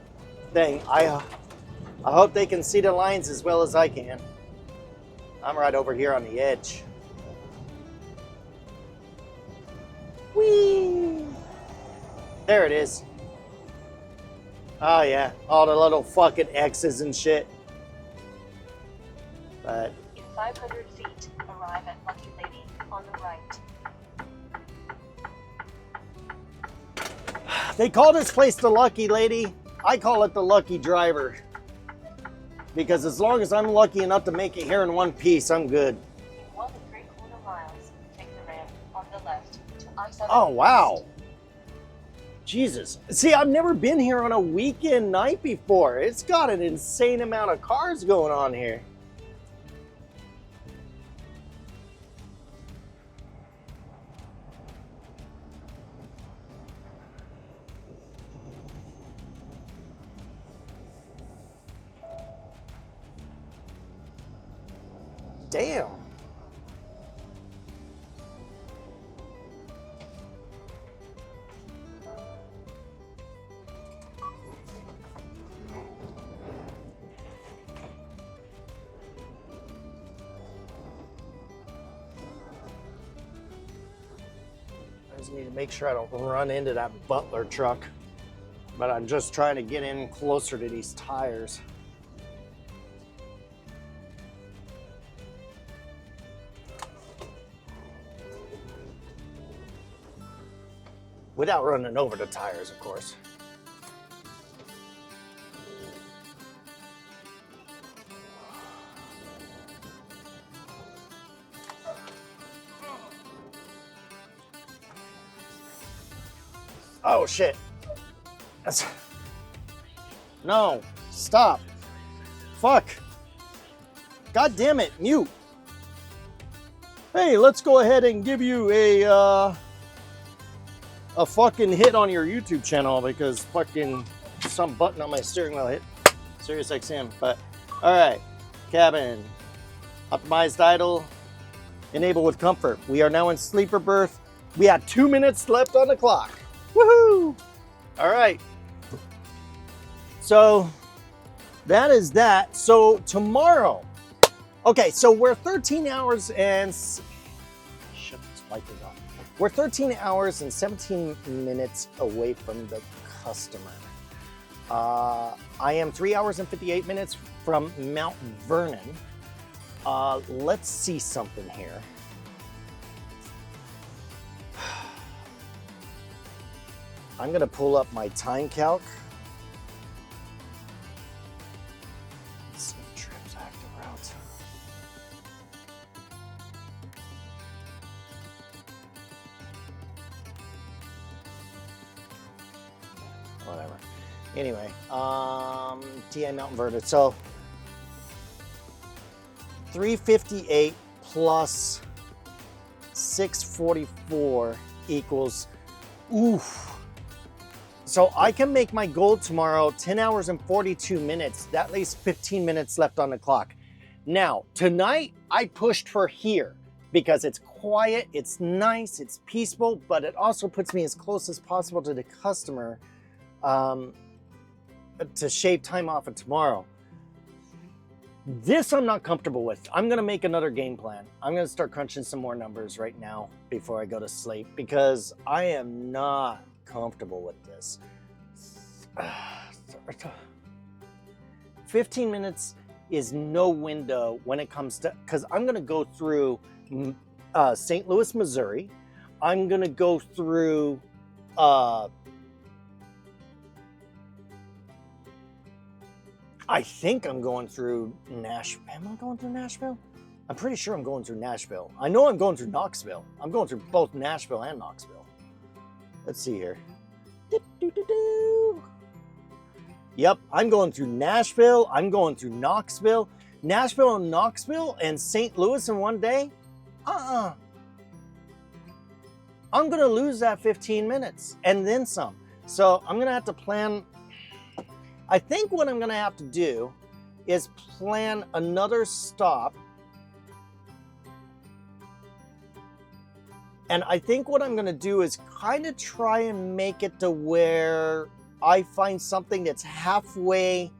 thing. I hope they can see the lines as well as I can. I'm right over here on the edge. Whee! There it is. Oh yeah, all the little fucking X's and shit. But In 500 feet, arrive at Lucky Lady on the right. they call this place the Lucky Lady. I call it the Lucky Driver. Because as long as I'm lucky enough to make it here in one piece, I'm good. In 1 3/4 miles, take the ramp on the left to I-70. Oh, wow. Jesus. See, I've never been here on a weekend night before. It's got an insane amount of cars going on here. Damn. I just need to make sure I don't run into that Butler truck. But I'm just trying to get in closer to these tires. Without running over the tires, of course. Oh shit. That's... No, stop. Fuck. God damn it, mute. Hey, let's go ahead and give you a fucking hit on your YouTube channel because fucking some button on my steering wheel hit Sirius XM. But all right, cabin, optimized idle, enable with comfort. We are now in sleeper berth. We have 2 minutes left on the clock. Woohoo! All right. So that is that. So tomorrow, okay, so we're 13 hours and shut this wipers off. We're 13 hours and 17 minutes away from the customer. I am 3 hours and 58 minutes from Mount Vernon. Let's see something here. I'm gonna pull up my time calc. Let's see, trips, active routes. Whatever. Anyway, TA Mountain Vernon. So 358 plus 644 equals, oof. So I can make my goal tomorrow 10 hours and 42 minutes. That leaves 15 minutes left on the clock. Now, tonight I pushed for here because it's quiet, it's nice, it's peaceful, but it also puts me as close as possible to the customer to shave time off of tomorrow. This I'm not comfortable with. I'm gonna make another game plan. I'm gonna start crunching some more numbers right now before I go to sleep because I am not comfortable with this. 15 minutes is no window when it comes to, because I'm gonna go through St. Louis, Missouri. I'm gonna go through I think I'm going through Nashville. Am I going through Nashville? I'm pretty sure I'm going through Nashville. I know I'm going through Knoxville. I'm going through both Nashville and Knoxville. Let's see here. Yep, I'm going through Nashville. I'm going through Knoxville. Nashville and Knoxville and St. Louis in one day? I'm going to lose that 15 minutes and then some. So I'm going to have to plan. I think what I'm going to have to do is plan another stop. And I think what I'm going to do is kind of try and make it to where I find something that's halfway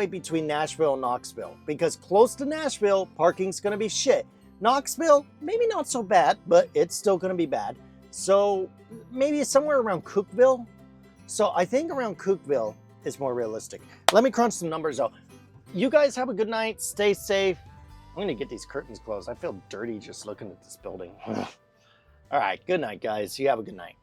between Nashville and Knoxville. Because close to Nashville, parking's going to be shit. Knoxville, maybe not so bad, but it's still going to be bad. So maybe somewhere around Cookeville. So I think around Cookeville is more realistic. Let me crunch some numbers out. You guys have a good night. Stay safe. I'm going to get these curtains closed. I feel dirty just looking at this building. All right. Good night, guys. You have a good night.